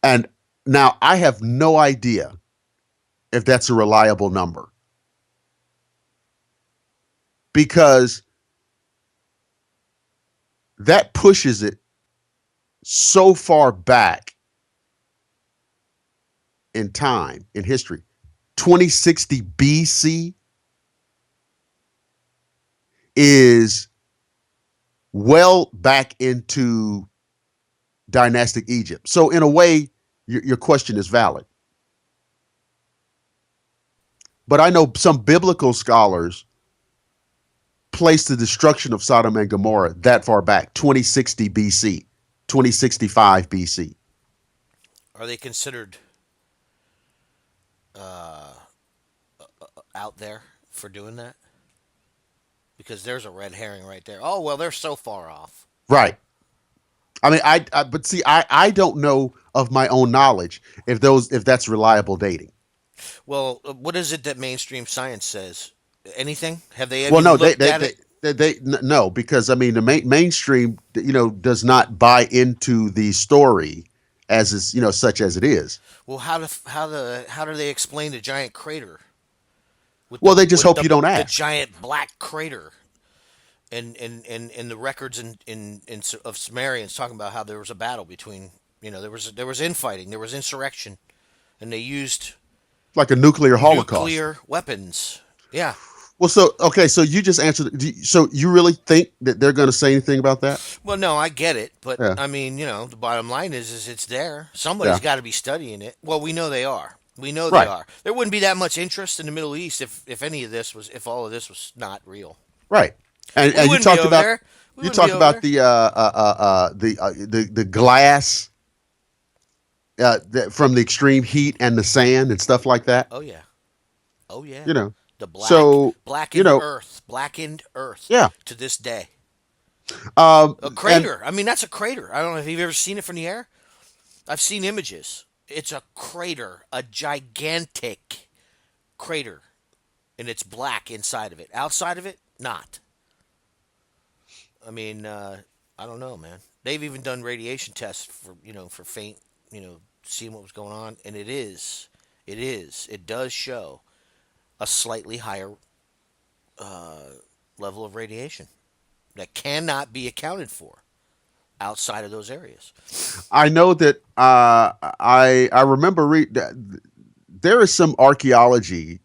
Speaker 2: And now I have no idea if that's a reliable number because that pushes it so far back in time, in history. 2060 BC is well back into dynastic Egypt. So, in a way, your question is valid. But I know some biblical scholars place the destruction of Sodom and Gomorrah that far back, 2060 BC, 2065 BC.
Speaker 1: Are they considered uh, out there for doing that? Because there's a red herring right there. Oh well, they're so far off.
Speaker 2: Right. I mean, but see, I don't know of my own knowledge if that's reliable dating.
Speaker 1: Well, what is it that mainstream science says? Anything? Have they
Speaker 2: Well,
Speaker 1: even
Speaker 2: no,
Speaker 1: looked at it?
Speaker 2: no, because I mean the mainstream, does not buy into the story as is, such as it is.
Speaker 1: Well, how do they explain the giant crater with
Speaker 2: Well,
Speaker 1: the
Speaker 2: they just
Speaker 1: with
Speaker 2: hope you don't
Speaker 1: the
Speaker 2: ask.
Speaker 1: giant black crater and the records of Sumerians talking about how there was a battle between there was infighting, there was insurrection, and they used
Speaker 2: Like a nuclear holocaust.
Speaker 1: nuclear weapons. Yeah.
Speaker 2: Well, so okay, so you just answered. So you really think that they're going to say anything about that?
Speaker 1: Well, no, I get it, but
Speaker 2: Yeah,
Speaker 1: I mean, the bottom line is it's there. Somebody's
Speaker 2: yeah,
Speaker 1: got to be studying it. Well, we know they are. We know they
Speaker 2: right,
Speaker 1: are. There wouldn't be that much interest in the Middle East if all of this was not real.
Speaker 2: right. And
Speaker 1: We
Speaker 2: you
Speaker 1: wouldn't be
Speaker 2: talked
Speaker 1: over
Speaker 2: about
Speaker 1: there. We wouldn't be over there.
Speaker 2: the glass from the extreme heat and the sand and stuff like that.
Speaker 1: Oh yeah. Oh yeah.
Speaker 2: You know,
Speaker 1: The black
Speaker 2: so
Speaker 1: blackened earth, blackened earth
Speaker 2: yeah.
Speaker 1: to this day. A
Speaker 2: And
Speaker 1: crater. I mean, that's a crater. I don't know if you've ever seen it from the air. I've seen images. It's a crater, a gigantic crater, and it's black inside of it. Outside of it, not. I mean, I don't know, man. They've even done radiation tests for faint, seeing what was going on, and it does show a slightly higher uh, level of radiation that cannot be accounted for outside of those areas.
Speaker 2: I know that I remember there is some archaeology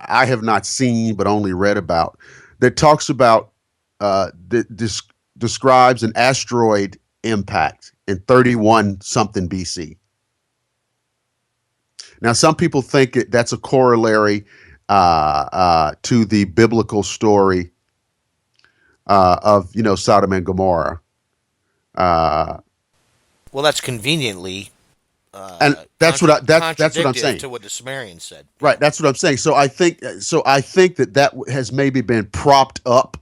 Speaker 2: I have not seen but only read about that talks about that describes an asteroid impact in 31 something BC. Now, some people think that's a corollary to the biblical story of Sodom and Gomorrah, uh,
Speaker 1: Well, that's conveniently
Speaker 2: and that's what I'm
Speaker 1: contradictive
Speaker 2: saying.
Speaker 1: to what the Sumerians said.
Speaker 2: Right, that's what I'm saying. So I think that has maybe been propped up.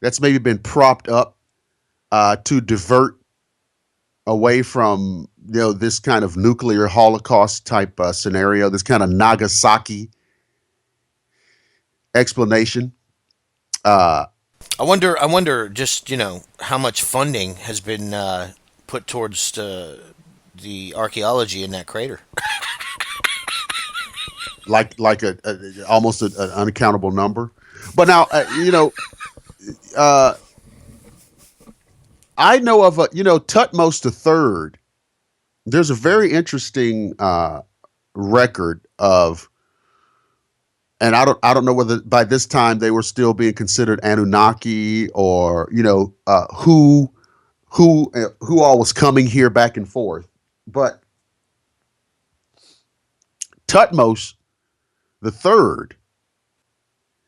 Speaker 2: That's maybe been propped up to divert away from this kind of nuclear holocaust type scenario, this kind of Nagasaki explanation. Uh,
Speaker 1: I wonder just, how much funding has been put towards the archaeology in that crater.
Speaker 2: like a almost an unaccountable number. But now, uh, I know of Tutmos the Third. There's a very interesting record of, and I don't know whether by this time they were still being considered Anunnaki, or who all was coming here back and forth. But Tutmos the Third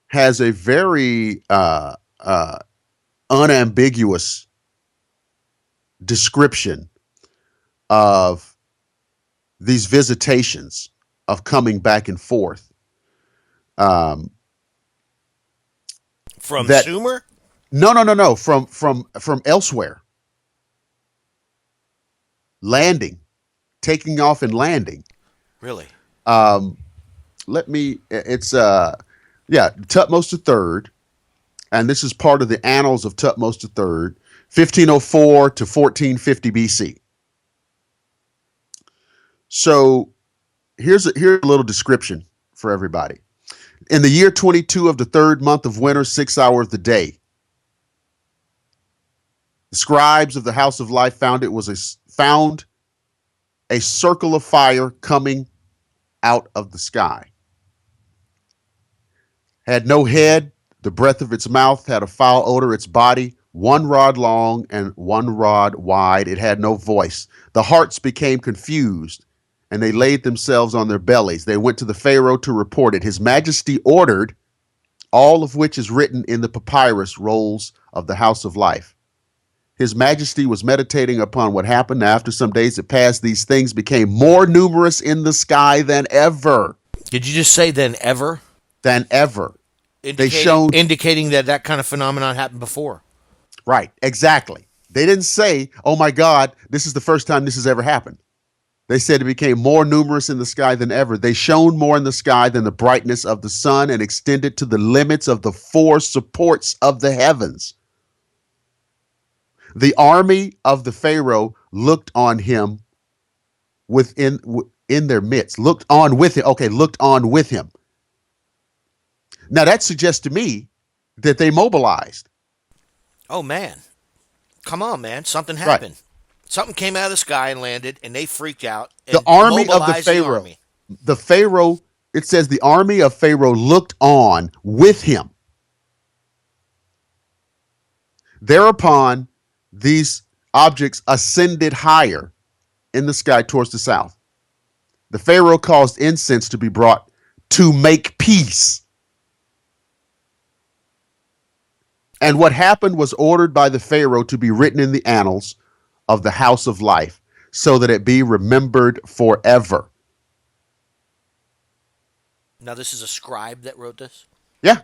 Speaker 2: has a very unambiguous description of these visitations of coming back and forth. Um,
Speaker 1: From
Speaker 2: that
Speaker 1: Sumer?
Speaker 2: no, from elsewhere, landing, taking off and landing.
Speaker 1: Really?
Speaker 2: Um, Let me. It's yeah, Tutmos the Third, and this is part of the Annals of Tutmos the Third, 1504 to 1450 BC. So here's a little description for everybody. In the year 22 of the third month of winter, 6 hours of the day, the scribes of the House of Life found a circle of fire coming out of the sky. Had no head, the breadth of its mouth had a foul odor, its body 1 rod long and 1 rod wide. It had no voice. The hearts became confused, and they laid themselves on their bellies. They went to the Pharaoh to report it. His Majesty ordered, all of which is written in the papyrus rolls of the House of Life. His Majesty was meditating upon what happened. After some days had passed, these things became more numerous in the sky than ever.
Speaker 1: Did you just say than ever?
Speaker 2: Than ever. They
Speaker 1: Indicating
Speaker 2: shone.
Speaker 1: indicating that that kind of phenomenon happened before.
Speaker 2: Right, exactly. They didn't say, oh my God, this is the first time this has ever happened. They said it became more numerous in the sky than ever. They shone more in the sky than the brightness of the sun and extended to the limits of the 4 supports of the heavens. The army of the Pharaoh looked on him in their midst, looked on with him. Okay, looked on with him. Now that suggests to me that they mobilized.
Speaker 1: Oh man. Come on, man. Something
Speaker 2: Right.
Speaker 1: happened. Something came out of the sky and landed, and they freaked out
Speaker 2: The
Speaker 1: and
Speaker 2: army of the
Speaker 1: mobilized the
Speaker 2: Pharaoh.
Speaker 1: army.
Speaker 2: The Pharaoh, it says the army of Pharaoh looked on with him. Thereupon, these objects ascended higher in the sky towards the south. The Pharaoh caused incense to be brought to make peace. And what happened was ordered by the Pharaoh to be written in the annals of the House of Life, so that it be remembered forever.
Speaker 1: Now, this is a scribe that wrote this.
Speaker 2: Yeah,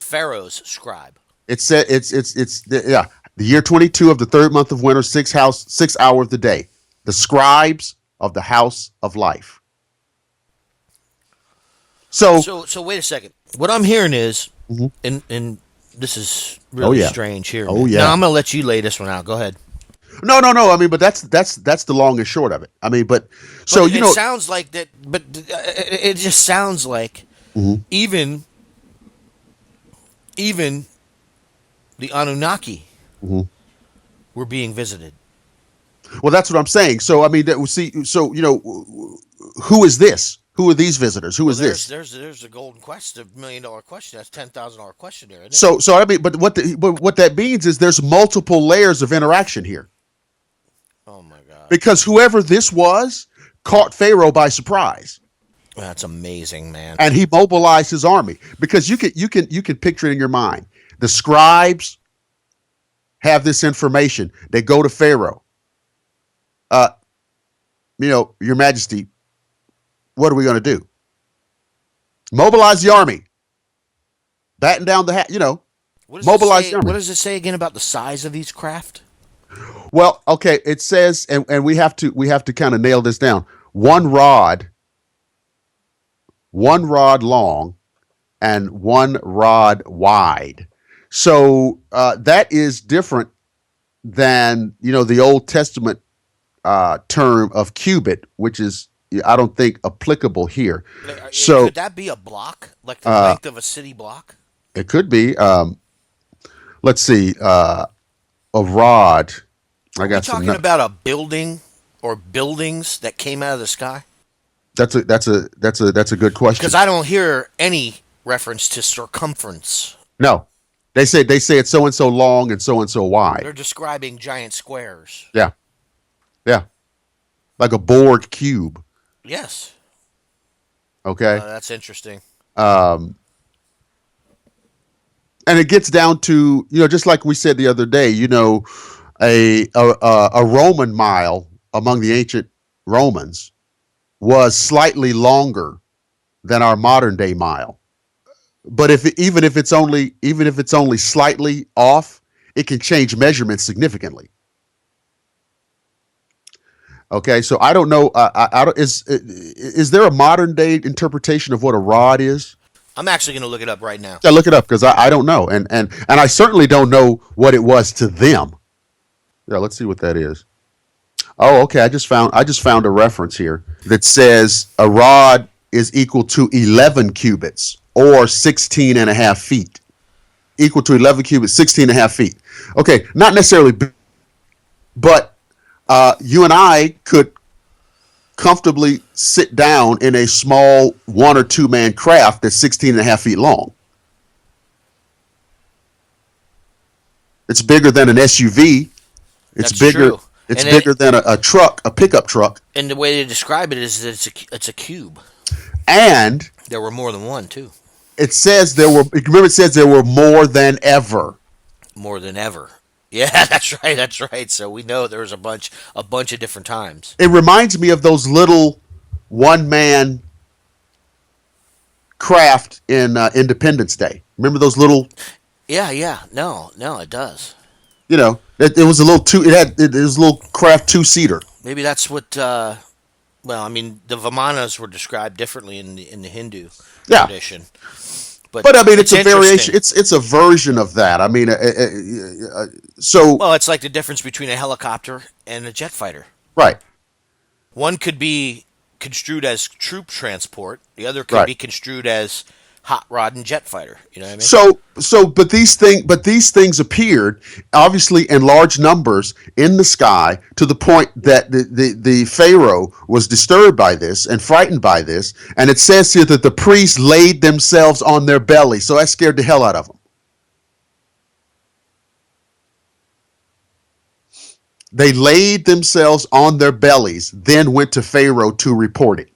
Speaker 1: Pharaoh's scribe.
Speaker 2: it said yeah, the year 22 of the third month of winter, 6 hour of the day. The scribes of the House of Life. So,
Speaker 1: So wait a second. What I'm hearing is,
Speaker 2: Mhm.
Speaker 1: and this is
Speaker 2: Oh
Speaker 1: really
Speaker 2: yeah,
Speaker 1: strange here.
Speaker 2: oh
Speaker 1: Man.
Speaker 2: yeah.
Speaker 1: Now I'm gonna let you lay this one out. Go ahead.
Speaker 2: No. I mean, but that's the long and short of it. I mean, but
Speaker 1: But
Speaker 2: so
Speaker 1: it sounds like that. But it just sounds like
Speaker 2: Mhm.
Speaker 1: even even the Anunnaki
Speaker 2: Mhm.
Speaker 1: were being visited.
Speaker 2: Well, that's what I'm saying. So I mean, that we see. So who is this? Who are these visitors? Who
Speaker 1: Well,
Speaker 2: is this?
Speaker 1: there's the golden question, the $1 million question. That's $10,000 question there, isn't it?
Speaker 2: So I mean, but what that means is there's multiple layers of interaction here,
Speaker 1: Oh my God,
Speaker 2: because whoever this was caught Pharaoh by surprise,
Speaker 1: that's amazing, man.
Speaker 2: and he mobilized his army. Because you can picture it in your mind. The scribes have this information. They go to Pharaoh. Uh, Your Majesty, what are we going to do? Mobilize the army. Batten down the hat.
Speaker 1: What does it
Speaker 2: Mobilize the
Speaker 1: say? What
Speaker 2: army.
Speaker 1: does it say again about the size of these craft?
Speaker 2: Well, okay, it says, and we have to kind of nail this down. One rod, 1 rod long, and 1 rod wide. So that is different than the Old Testament term of cubit, which is I don't think applicable here. So
Speaker 1: Could that be a block, like the
Speaker 2: uh,
Speaker 1: length of a city block?
Speaker 2: it could be. Let's see, a rod. I
Speaker 1: Are we
Speaker 2: got some.
Speaker 1: talking about a building or buildings that came out of the sky?
Speaker 2: That's a good
Speaker 1: Because
Speaker 2: question.
Speaker 1: I don't hear any reference to circumference.
Speaker 2: No, they say it's so and so long and so wide.
Speaker 1: They're describing giant squares.
Speaker 2: Yeah, yeah, like a bored cube.
Speaker 1: Yes.
Speaker 2: Okay,
Speaker 1: That's interesting.
Speaker 2: um, and it gets down to just like we said the other day. A Roman mile among the ancient Romans was slightly longer than our modern day mile. But even if it's only slightly off, it can change measurements significantly. Okay, so I don't know. I don't, is there a modern day interpretation of what a rod is?
Speaker 1: I'm actually going to look it up right now.
Speaker 2: Yeah, look it up because I don't know, and I certainly don't know what it was to them. Yeah, let's see what that is. Oh, okay. I just found a reference here that says a rod is equal to 11 cubits or 16 and a half feet. Equal to 11 cubits, 16 and a half feet. Okay, not necessarily, but you and I could comfortably sit down in a small 1 or 2 man craft that's 16 and a half feet long. It's bigger than an SUV. It's
Speaker 1: That's
Speaker 2: bigger.
Speaker 1: true.
Speaker 2: It's
Speaker 1: And
Speaker 2: bigger than a truck, a pickup truck,
Speaker 1: and the way they describe it is that it's a cube.
Speaker 2: and
Speaker 1: There were more than one too,
Speaker 2: it says there were. Remember, it says there were more than ever.
Speaker 1: more than ever. Yeah, that's right. That's right. So we know there was a bunch of different times.
Speaker 2: It reminds me of those little 1 man craft in Independence Day. Remember those little.
Speaker 1: Yeah, yeah. No, no, it does.
Speaker 2: It was a little two. It was a little craft 2-seater.
Speaker 1: Maybe that's what. Well, I mean, the Vimanas were described differently in the Hindu
Speaker 2: Yeah,
Speaker 1: tradition, but
Speaker 2: but I mean, it's
Speaker 1: it's
Speaker 2: a variation.
Speaker 1: interesting.
Speaker 2: It's a version of that. I mean, so
Speaker 1: Well, it's like the difference between a helicopter and a jet fighter.
Speaker 2: right,
Speaker 1: One could be construed as troop transport. The other could
Speaker 2: right.
Speaker 1: be construed as hot rod and jet fighter. You know what I mean?
Speaker 2: But these things appeared obviously in large numbers in the sky to the point that the Pharaoh was disturbed by this and frightened by this. And it says here that the priests laid themselves on their belly. So that scared the hell out of them. They laid themselves on their bellies, then went to Pharaoh to report it.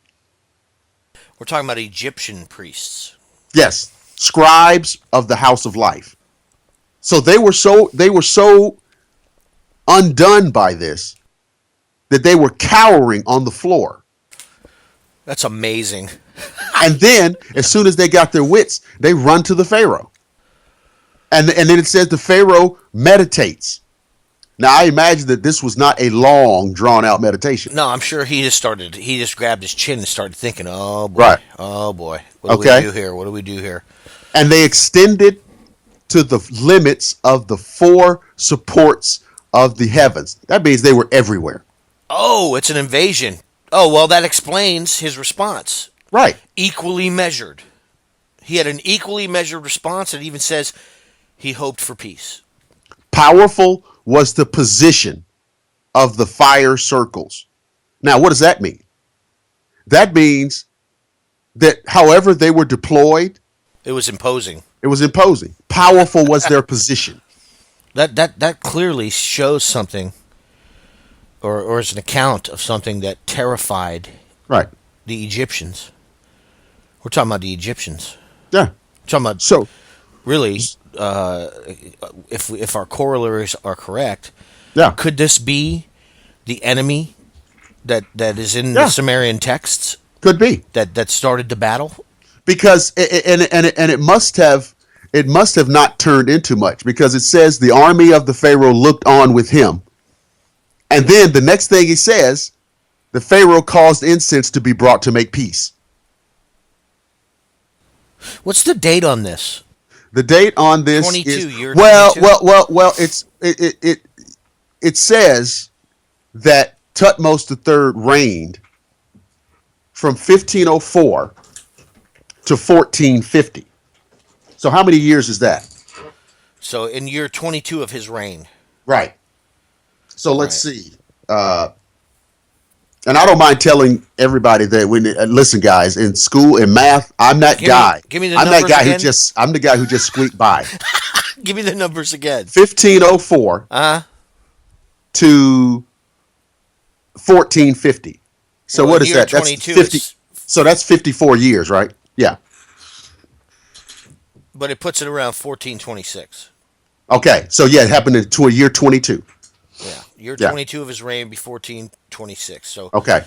Speaker 1: We're talking about Egyptian priests.
Speaker 2: Yes, scribes of the house of life. So they were so undone by this that they were cowering on the floor.
Speaker 1: That's amazing.
Speaker 2: And then, as soon as they got their wits, they run to the Pharaoh. And then it says the Pharaoh meditates. Now, I imagine that this was not a long, drawn-out meditation.
Speaker 1: No, I'm sure he just started. He just grabbed his chin and started thinking, "Oh boy,
Speaker 2: Right.
Speaker 1: oh boy, what do we
Speaker 2: Okay.
Speaker 1: do here? What do we do here?"
Speaker 2: And they extended to the limits of the 4 supports of the heavens. That means they were everywhere.
Speaker 1: Oh, it's an invasion. Oh, well, that explains his response.
Speaker 2: Right.
Speaker 1: Equally measured. He had an equally measured response. It even says he hoped for peace.
Speaker 2: Powerful was the position of the fire circles. Now, what does that mean? That means that however they were deployed,
Speaker 1: It was imposing.
Speaker 2: it was imposing. Powerful was their position.
Speaker 1: That clearly shows something, or is an account of something that terrified
Speaker 2: Right.
Speaker 1: the Egyptians. We're talking about the Egyptians.
Speaker 2: Yeah.
Speaker 1: We're talking about
Speaker 2: So,
Speaker 1: really, if our corollaries are correct,
Speaker 2: yeah.
Speaker 1: could this be the enemy that is in the
Speaker 2: Yeah.
Speaker 1: Sumerian texts
Speaker 2: Could be.
Speaker 1: that started the battle?
Speaker 2: Because it must have not turned into much because it says the army of the Pharaoh looked on with him And then the next thing he says, the Pharaoh caused incense to be brought to make peace.
Speaker 1: What's the date on this?
Speaker 2: The date on this
Speaker 1: 22,
Speaker 2: is
Speaker 1: year
Speaker 2: well,
Speaker 1: 22.
Speaker 2: well, well, well. It says that Tutmos III reigned from 1504 to 1450. So how many years is that?
Speaker 1: So in year 22 of his reign.
Speaker 2: Right. So let's
Speaker 1: Right.
Speaker 2: see. And I don't mind telling everybody that when listen, guys, in school in math, I'm that guy.
Speaker 1: Give me the
Speaker 2: I'm that
Speaker 1: numbers
Speaker 2: guy
Speaker 1: again.
Speaker 2: I'm the guy who just squeaked by.
Speaker 1: Give me the numbers again.
Speaker 2: 1504
Speaker 1: Uh huh.
Speaker 2: to 1450. So
Speaker 1: Well,
Speaker 2: what
Speaker 1: in
Speaker 2: is
Speaker 1: year
Speaker 2: that? That's
Speaker 1: 22,
Speaker 2: 50.
Speaker 1: it's
Speaker 2: So that's 54 years, right? Yeah.
Speaker 1: but it puts it around 1426.
Speaker 2: Okay. So yeah, it happened to a year 22.
Speaker 1: Yeah, year
Speaker 2: Yeah.
Speaker 1: 22 of his reign be 1426. So,
Speaker 2: Okay.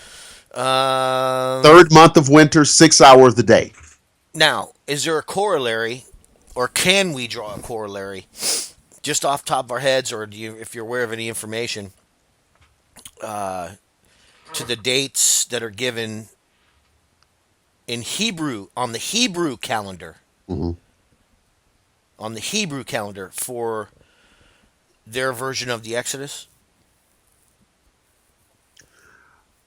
Speaker 1: um,
Speaker 2: Third month of winter, 6 hours of the day.
Speaker 1: now is there a corollary, or can we draw a corollary, just off the top of our heads, or do you, if you're aware of any information, to the dates that are given in Hebrew on the Hebrew calendar?
Speaker 2: Mhm.
Speaker 1: On the Hebrew calendar for their version of the Exodus?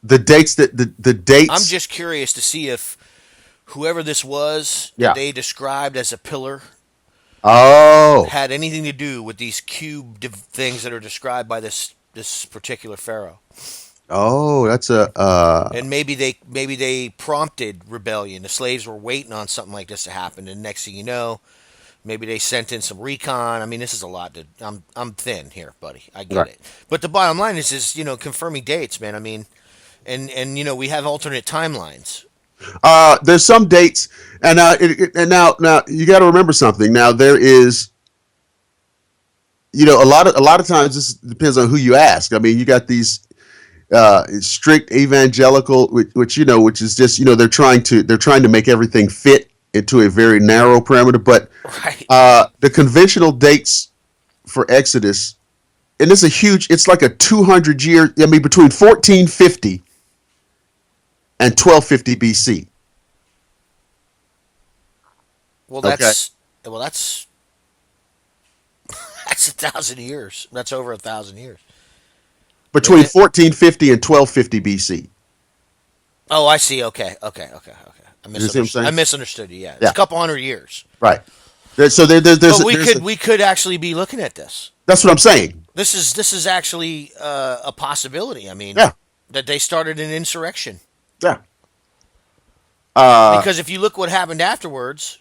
Speaker 2: The dates the
Speaker 1: I'm
Speaker 2: dates.
Speaker 1: just curious to see if whoever this was that
Speaker 2: Yeah.
Speaker 1: they described as a pillar
Speaker 2: Oh.
Speaker 1: had anything to do with these cube things that are described by this particular pharaoh.
Speaker 2: Oh, that's a
Speaker 1: And maybe they prompted rebellion. The slaves were waiting on something like this to happen, and next thing you know, maybe they sent in some recon. I mean, this is a lot. I'm thin here, buddy. I get
Speaker 2: right.
Speaker 1: it. But the bottom line is confirming dates, man. I mean, and we have alternate timelines.
Speaker 2: There's some dates, and and now you got to remember something. Now there is, a lot of times this depends on who you ask. I mean, you got these strict evangelical, which is just they're trying to make everything fit into a very narrow parameter. But
Speaker 1: Right.
Speaker 2: the conventional dates for Exodus, and it's a huge. It's like a 200 year. I mean, between 1450 and 1250 BC.
Speaker 1: Well,
Speaker 2: Okay.
Speaker 1: that's that's 1,000 years. That's over 1,000 years, isn't
Speaker 2: Between
Speaker 1: it?
Speaker 2: 1450 and 1250 BC.
Speaker 1: Oh, I see. Okay, okay, okay, okay. I
Speaker 2: You see what I'm
Speaker 1: misunderstood. I
Speaker 2: saying?
Speaker 1: misunderstood you. Yeah, it's a
Speaker 2: Yeah,
Speaker 1: couple hundred years.
Speaker 2: right. So
Speaker 1: But we could actually be looking at this.
Speaker 2: that's what I'm saying.
Speaker 1: This is actually a possibility. I mean,
Speaker 2: Yeah,
Speaker 1: that they started an insurrection,
Speaker 2: yeah. Uh,
Speaker 1: because if you look what happened afterwards,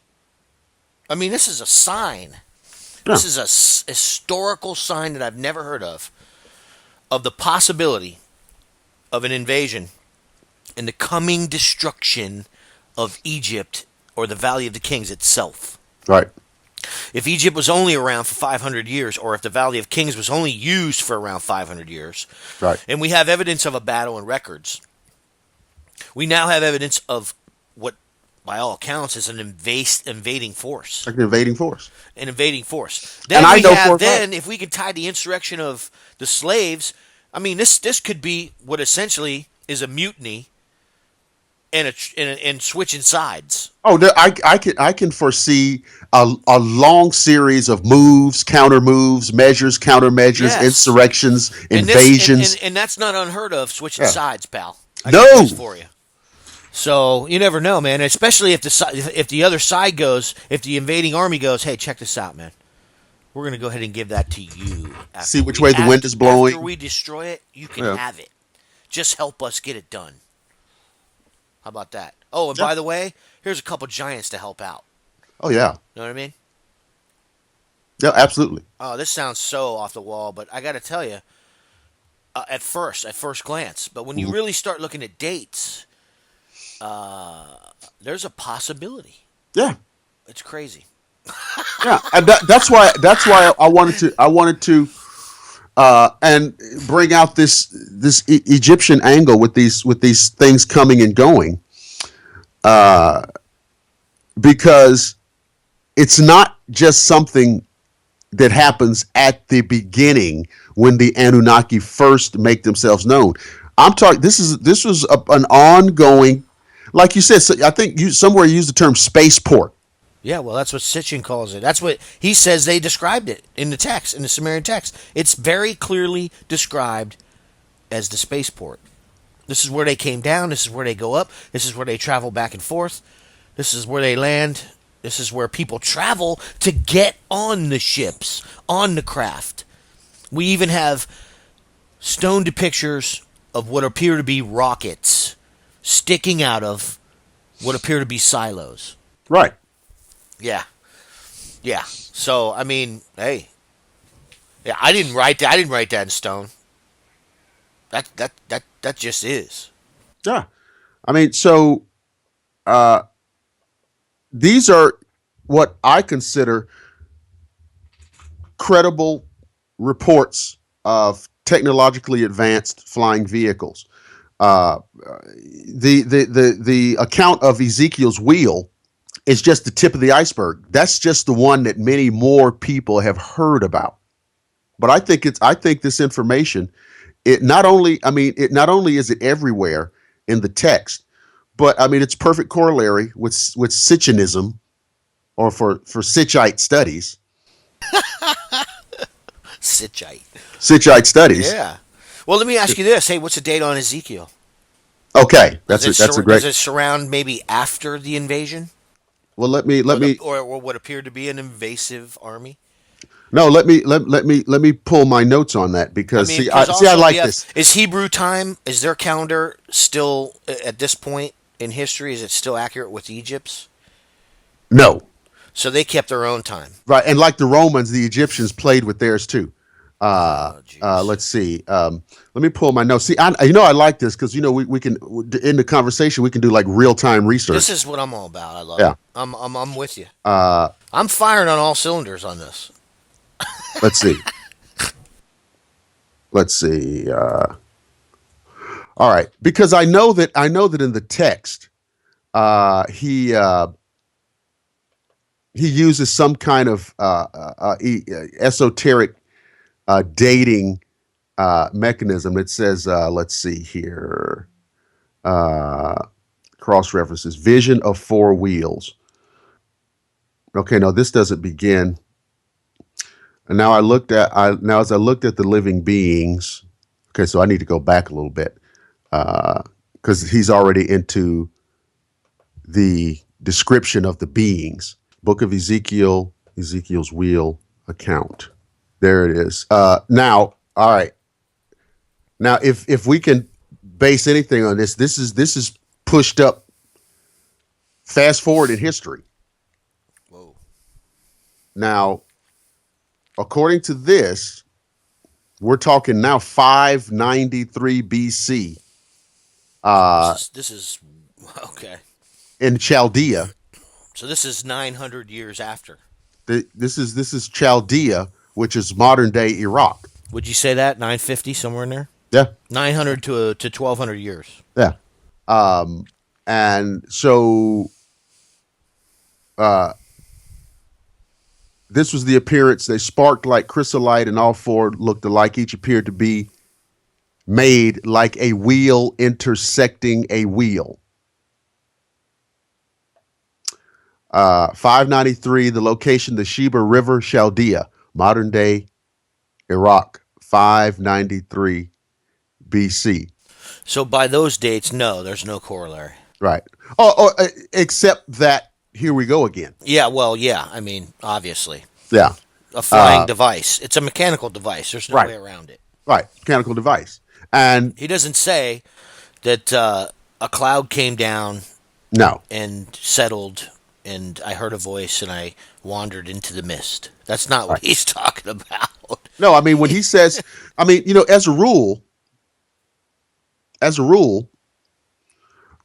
Speaker 1: I mean, this is a sign.
Speaker 2: yeah.
Speaker 1: This is a historical sign that I've never heard of the possibility of an invasion and the coming destruction of Egypt or the Valley of the Kings itself.
Speaker 2: Right,
Speaker 1: If Egypt was only around for 500 years, or if the Valley of Kings was only used for around 500 years,
Speaker 2: right.
Speaker 1: and we have evidence of a battle in records, we now have evidence of what, by all accounts, is an invading force.
Speaker 2: Like an invading force.
Speaker 1: An invading force.
Speaker 2: And
Speaker 1: Then
Speaker 2: I
Speaker 1: we
Speaker 2: know for
Speaker 1: have,
Speaker 2: a fact.
Speaker 1: then, if we can tie the insurrection of the slaves, I mean, this could be what essentially is a mutiny and switching sides.
Speaker 2: Oh, I can foresee a long series of moves, counter moves, measures, countermeasures,
Speaker 1: Yes.
Speaker 2: insurrections,
Speaker 1: And this
Speaker 2: invasions.
Speaker 1: and that's not unheard of, switching
Speaker 2: Yeah.
Speaker 1: sides, pal. I got
Speaker 2: No.
Speaker 1: news for you. So you never know, man. Especially if the other side goes, if the invading army goes, hey, check this out, man. We're gonna go ahead and give that to you.
Speaker 2: See which way the wind is
Speaker 1: After
Speaker 2: blowing.
Speaker 1: we destroy it, you can
Speaker 2: Yeah.
Speaker 1: have it. Just help us get it done. How about that? Oh, and
Speaker 2: Yeah.
Speaker 1: by the way, here's a couple giants to help out.
Speaker 2: Oh yeah.
Speaker 1: You know what I mean?
Speaker 2: Yeah, absolutely.
Speaker 1: Oh, this sounds so off the wall, but I got to tell you, at first glance, but when you
Speaker 2: Mhm.
Speaker 1: really start looking at dates, there's a possibility.
Speaker 2: Yeah.
Speaker 1: It's crazy.
Speaker 2: Yeah. And that's why I wanted to and bring out this Egyptian angle with these things coming and going, because it's not just something that happens at the beginning when the Anunnaki first make themselves known. I'm talking. This was an ongoing, like you said. So I think you somewhere used the term spaceport.
Speaker 1: Yeah, well, that's what Sitchin calls it. That's what he says they described it in the text, in the Sumerian text. It's very clearly described as the spaceport. This is where they came down. This is where they go up. This is where they travel back and forth. This is where they land. This is where people travel to get on the ships, on the craft. We even have stone pictures of what appear to be rockets sticking out of what appear to be silos.
Speaker 2: Right.
Speaker 1: Yeah, yeah. So I mean, hey, yeah, I didn't write that. I didn't write that in stone. That just is.
Speaker 2: Yeah. I mean, so uh, these are what I consider credible reports of technologically advanced flying vehicles. Uh, the account of Ezekiel's wheel is just the tip of the iceberg. That's just the one that many more people have heard about. But I think this information, it not only is it everywhere in the text, but I mean it's perfect corollary with Sitchinism, or for Sitchite studies.
Speaker 1: Sitchite.
Speaker 2: Sitchite studies.
Speaker 1: Yeah. Well, let me ask you this. Hey, what's the date on Ezekiel?
Speaker 2: Okay,
Speaker 1: Does
Speaker 2: that's a
Speaker 1: it does
Speaker 2: great.
Speaker 1: it surround maybe after the invasion,
Speaker 2: Well, let me
Speaker 1: or what appeared to be an invasive army?
Speaker 2: no let me pull my notes on that,
Speaker 1: I
Speaker 2: because
Speaker 1: mean,
Speaker 2: I
Speaker 1: because
Speaker 2: see, I
Speaker 1: also we
Speaker 2: like
Speaker 1: have
Speaker 2: this.
Speaker 1: is Hebrew time, is their calendar still at this point in history? Is it still accurate with Egypt's?
Speaker 2: No,
Speaker 1: So they kept their own time.
Speaker 2: right, and like the Romans, the Egyptians played with theirs too.
Speaker 1: Oh, jeez.
Speaker 2: Let's see. Let me pull my notes. See, I like this because we can, in the conversation, we can do like real time
Speaker 1: This
Speaker 2: research.
Speaker 1: is what I'm all about. I love it.
Speaker 2: Yeah.
Speaker 1: I'm with you.
Speaker 2: Uh,
Speaker 1: I'm firing on all cylinders on this.
Speaker 2: let's see. Let's see. All right, because I know that in the text, he uses some kind of esoteric dating mechanism. It says, let's see here, uh, cross references, vision of four wheels. Okay, no, this doesn't begin. And now as I looked at the living beings. Okay, so I need to go back a little bit because he's already into the description of the beings. Book of Ezekiel, Ezekiel's wheel account. There it is. Now, all right. Now, if we can base anything on this, this is pushed up. Fast forward in history.
Speaker 1: Whoa.
Speaker 2: Now, according to this, we're talking now 593 BC
Speaker 1: This is okay.
Speaker 2: in Chaldea.
Speaker 1: So this is 900 years after.
Speaker 2: This is Chaldea, which is modern day Iraq.
Speaker 1: Would you say that 950 somewhere in there?
Speaker 2: Yeah,
Speaker 1: 900 to 1200 years.
Speaker 2: yeah. And so uh, this was the appearance. They sparked like chrysolite, and all four looked alike. Each appeared to be made like a wheel intersecting a wheel. 593, the location, the Sheba River, Chaldea, modern day Iraq, 593 BC.
Speaker 1: So by those dates, no, there's no corollary.
Speaker 2: Right. Except that here we go again.
Speaker 1: Yeah, well, yeah. I mean, obviously,
Speaker 2: Yeah.
Speaker 1: a flying device. It's a mechanical device. There's no
Speaker 2: Right.
Speaker 1: way around it.
Speaker 2: Right. Mechanical device. And
Speaker 1: He doesn't say that a cloud came down
Speaker 2: no.
Speaker 1: and settled, and I heard a voice, and I wandered into the mist. That's not what
Speaker 2: Right.
Speaker 1: he's talking about.
Speaker 2: No, I mean when he says, I mean, as a rule,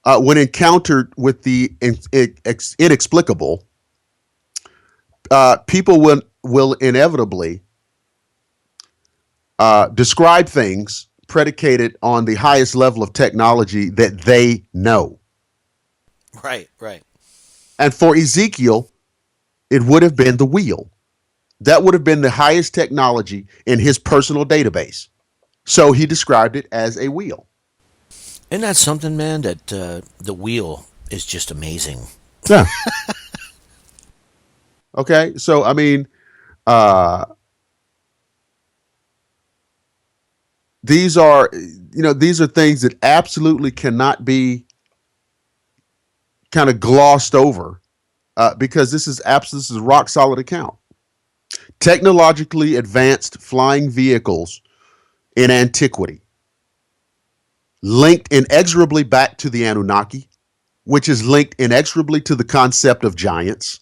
Speaker 2: when encountered with the inexplicable, people will inevitably describe things predicated on the highest level of technology that they know.
Speaker 1: Right, right.
Speaker 2: And for Ezekiel, it would have been the wheel. That would have been the highest technology in his personal database. So he described it as a wheel.
Speaker 1: And that's something, man, that the wheel is just amazing.
Speaker 2: Yeah. Okay. So I mean, uh, these are these are things that absolutely cannot be kind of glossed over because this is a rock solid account. Technologically advanced flying vehicles in antiquity, linked inexorably back to the Anunnaki, which is linked inexorably to the concept of giants.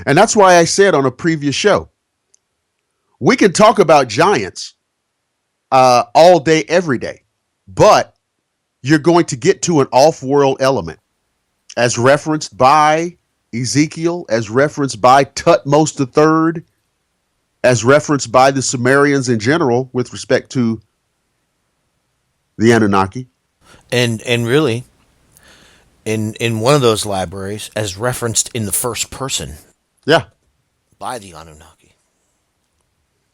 Speaker 2: And that's why I said on a previous show, we can talk about giants all day, every day, but you're going to get to an off world element as referenced by Ezekiel, as referenced by Tutmos III, as referenced by the Sumerians in general with respect to the Anunnaki.
Speaker 1: And really, in one of those libraries, as referenced in the first person
Speaker 2: Yeah.
Speaker 1: by the Anunnaki.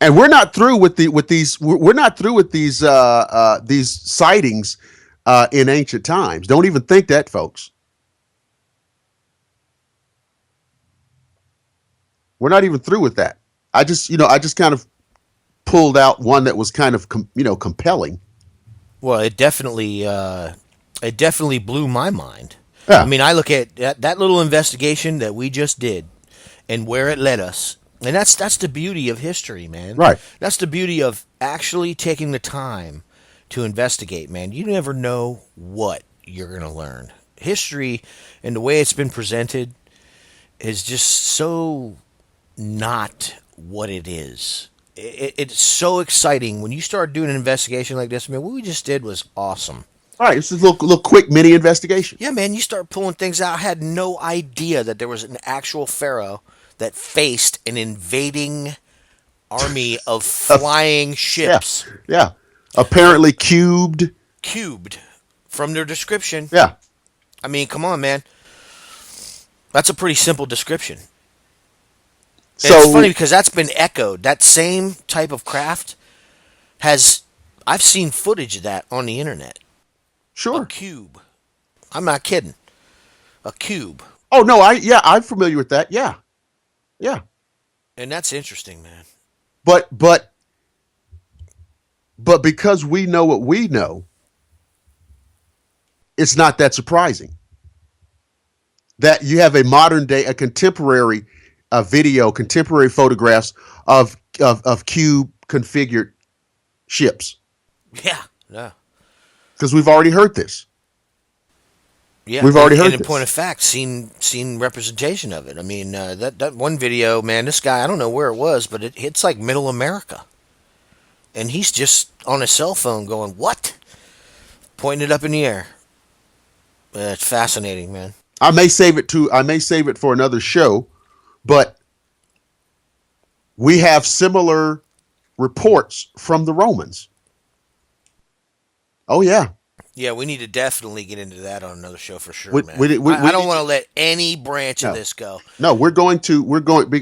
Speaker 2: And we're not through with these. We're not through with these sightings in ancient times. Don't even think that, folks. We're not even through with that. I just kind of pulled out one that was kind of compelling.
Speaker 1: Well, it definitely blew my mind. I
Speaker 2: Yeah.
Speaker 1: mean, I look at that little investigation that we just did and where it led us. And that's the beauty of history, man.
Speaker 2: Right.
Speaker 1: That's the beauty of actually taking the time to investigate, man. You never know what you're going to learn. History and the way it's been presented is just so not what it is. It's so exciting when you start doing an investigation like this. Man, what we just did was awesome.
Speaker 2: All right. This is a little quick mini investigation.
Speaker 1: Yeah, man, you start pulling things out. I had no idea that there was an actual pharaoh that faced an invading army of flying
Speaker 2: Yeah.
Speaker 1: ships,
Speaker 2: Yeah. Apparently cubed.
Speaker 1: cubed, from their description.
Speaker 2: Yeah.
Speaker 1: I mean, come on, man. That's a pretty simple description. And it's funny
Speaker 2: So
Speaker 1: because that's been echoed. That same type of craft has. I've seen footage of that on the internet. A
Speaker 2: sure.
Speaker 1: cube. I'm not kidding. A cube.
Speaker 2: Oh no. I'm familiar with that. Yeah. Yeah.
Speaker 1: And that's interesting, man.
Speaker 2: But but but because we know what we know, it's not that surprising that you have a modern day, a contemporary video, contemporary photographs of cube configured ships
Speaker 1: Yeah. Yeah.
Speaker 2: because we've already heard this.
Speaker 1: Yeah,
Speaker 2: We've already
Speaker 1: and
Speaker 2: heard
Speaker 1: in point
Speaker 2: this.
Speaker 1: of fact, seen representation of it. I mean, that one video, man. This guy, I don't know where it was, but it's like Middle America, and he's just on his cell phone going, "What?" Pointing it up in the air. It's fascinating, man.
Speaker 2: I may save it for another show, but we have similar reports from the Romans. Oh yeah.
Speaker 1: Yeah, we need to definitely get into that on another show for sure,
Speaker 2: We
Speaker 1: man.
Speaker 2: we we,
Speaker 1: I
Speaker 2: we
Speaker 1: don't
Speaker 2: need
Speaker 1: want
Speaker 2: to,
Speaker 1: to let any branch of
Speaker 2: no.
Speaker 1: this go.
Speaker 2: No, we're going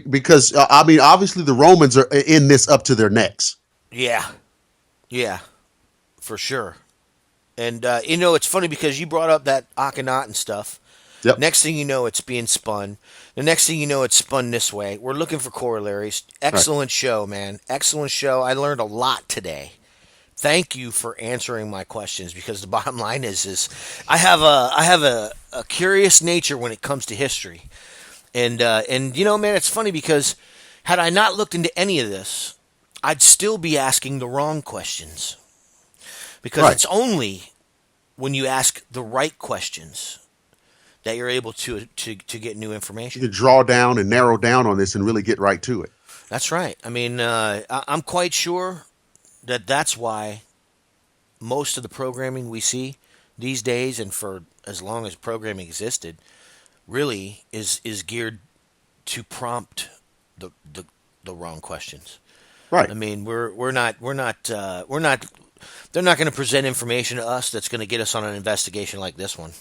Speaker 2: because I mean obviously the Romans are in this up to their necks.
Speaker 1: Yeah, yeah, for sure. And it's funny because you brought up that Akhenaten stuff.
Speaker 2: Yep.
Speaker 1: Next thing you know, it's being spun. The next thing you know, it's spun this way. We're looking for corollaries.
Speaker 2: Right.
Speaker 1: Excellent show, man. Excellent show. I learned a lot today. Thank you for answering my questions because the bottom line is I have a curious nature when it comes to history, and man, it's funny because had I not looked into any of this, I'd still be asking the wrong questions because
Speaker 2: Right.
Speaker 1: it's only when you ask the right questions that you're able to get new
Speaker 2: You
Speaker 1: information.
Speaker 2: can draw down and narrow down on this and really get right to it.
Speaker 1: That's right. I mean, I'm quite sure that that's why most of the programming we see these days, and for as long as programming existed, really is geared to prompt the wrong questions.
Speaker 2: Right.
Speaker 1: I mean, we're not. They're not going to present information to us that's going to get us on an investigation like this one.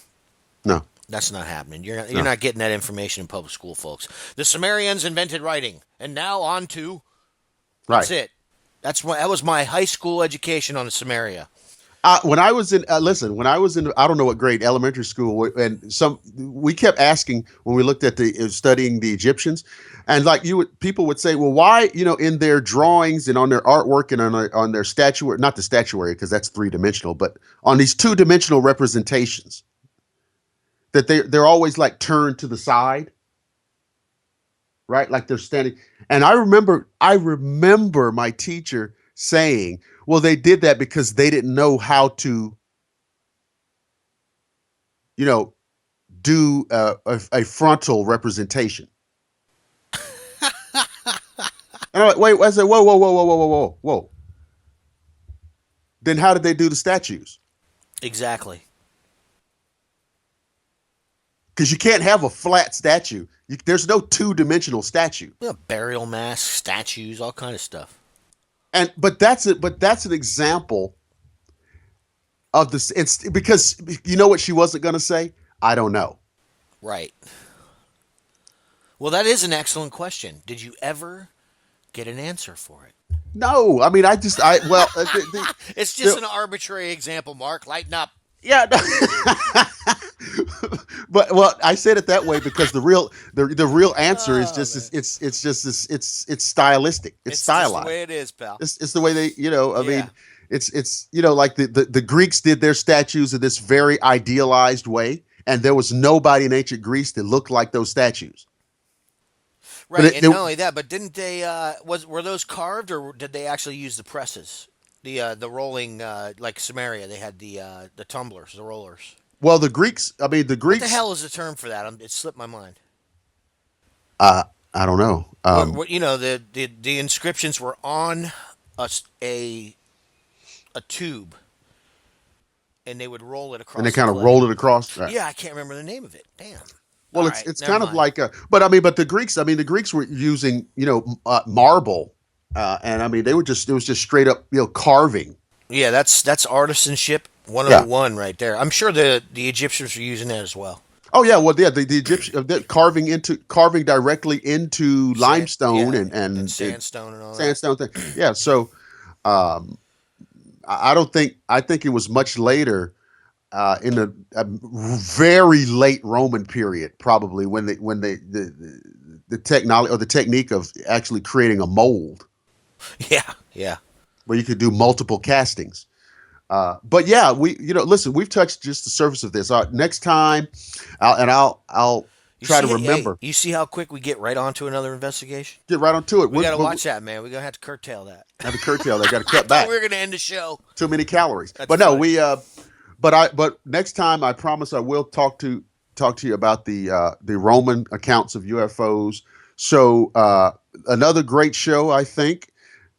Speaker 2: No.
Speaker 1: That's not happening. You're
Speaker 2: No,
Speaker 1: not getting that information in public school, folks. The Sumerians invented writing, and now on to that's
Speaker 2: right.
Speaker 1: it. That was my high school education on the Sumeria.
Speaker 2: When I was in, listen, when I was in, I don't know what grade, elementary school, and we kept asking when we looked at the studying the Egyptians, and like people would say, well, why, in their drawings and on their artwork and on their statuary, not the statuary because that's 3 dimensional, but on these 2 dimensional representations, that they're always like turned to the side, right? Like they're standing. And I remember my teacher saying, well, they did that because they didn't know how to, you know, do a frontal representation. And I'm like, wait, I said, whoa, whoa, whoa, whoa, whoa, whoa, whoa, whoa. Then how did they do the statues?
Speaker 1: Exactly.
Speaker 2: Because you can't have a flat statue. There's no 2 dimensional statue.
Speaker 1: Burial masks, statues, all kind of stuff.
Speaker 2: And but that's it. But that's an example of this. It's because you know what she wasn't going to say. I don't know.
Speaker 1: Right. Well, that is an excellent question. Did you ever get an answer for it?
Speaker 2: No, I mean, I well,
Speaker 1: It's just
Speaker 2: the
Speaker 1: an arbitrary example, Mark. Lighten up.
Speaker 2: yeah, no. But well, I said it that way because the real answer is
Speaker 1: Oh,
Speaker 2: just
Speaker 1: man.
Speaker 2: it's just it's stylistic. It's
Speaker 1: It's just the
Speaker 2: stylized.
Speaker 1: way it is, pal.
Speaker 2: It's the way they, I
Speaker 1: Yeah.
Speaker 2: mean, it's like the Greeks did their statues in this very idealized way, and there was nobody in ancient Greece that looked like those statues. But
Speaker 1: Right, and not only that, but didn't they? Were those carved, or did they actually use the presses? The rolling like Samaria, they had the tumblers, the rollers.
Speaker 2: well, the Greeks. I mean, the
Speaker 1: What the
Speaker 2: Greeks.
Speaker 1: hell is the term for that? It slipped my mind.
Speaker 2: I don't know.
Speaker 1: The inscriptions were on a a tube, and they would roll it
Speaker 2: And they
Speaker 1: across the
Speaker 2: kind of
Speaker 1: clay.
Speaker 2: rolled it across. Right.
Speaker 1: Yeah, I can't remember the name of it. Damn.
Speaker 2: Well,
Speaker 1: All
Speaker 2: it's
Speaker 1: right,
Speaker 2: it's
Speaker 1: never
Speaker 2: kind of
Speaker 1: mind.
Speaker 2: like but I mean, but the Greeks. I mean, the Greeks were using marble, and I mean it was just straight up carving.
Speaker 1: Yeah, that's artisanship
Speaker 2: Yeah.
Speaker 1: 101 right there. I'm sure the Egyptians were using that as well.
Speaker 2: Oh yeah. Well, yeah. The Egyptian carving directly into limestone
Speaker 1: Yeah, and
Speaker 2: and
Speaker 1: sandstone and all that.
Speaker 2: sandstone thing. Yeah. So um, I don't think I think it was much later in a very late Roman period, probably the technology or the technique of actually creating a mold
Speaker 1: Yeah, yeah.
Speaker 2: where you could do multiple castings. But yeah, listen, we've touched just the surface of this. Next time, I'll
Speaker 1: You
Speaker 2: try
Speaker 1: see,
Speaker 2: to
Speaker 1: hey,
Speaker 2: remember.
Speaker 1: you see how quick we get right onto another investigation?
Speaker 2: Get right onto it.
Speaker 1: We got to
Speaker 2: But we
Speaker 1: watch that, man. We're gonna have to curtail that.
Speaker 2: have to curtail. They got to
Speaker 1: I
Speaker 2: cut
Speaker 1: thought we
Speaker 2: back.
Speaker 1: were gonna end the show.
Speaker 2: Too many calories.
Speaker 1: That's
Speaker 2: But no,
Speaker 1: funny.
Speaker 2: but next time I promise I will talk to you about the Roman accounts of UFOs. So another great show, I think,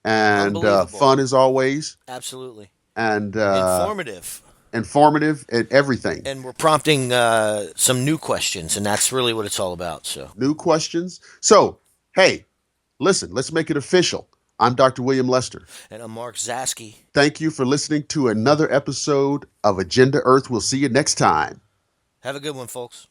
Speaker 2: and
Speaker 1: Unbelievable.
Speaker 2: fun as always,
Speaker 1: Absolutely
Speaker 2: and
Speaker 1: informative.
Speaker 2: informative and everything.
Speaker 1: And we're prompting some new questions, and that's really what it's all about. So,
Speaker 2: New questions. So hey, listen, let's make it official. I'm Dr. William Lester.
Speaker 1: and I'm Mark Zaski.
Speaker 2: Thank you for listening to another episode of Agenda Earth. We'll see you next time.
Speaker 1: Have a good one, folks.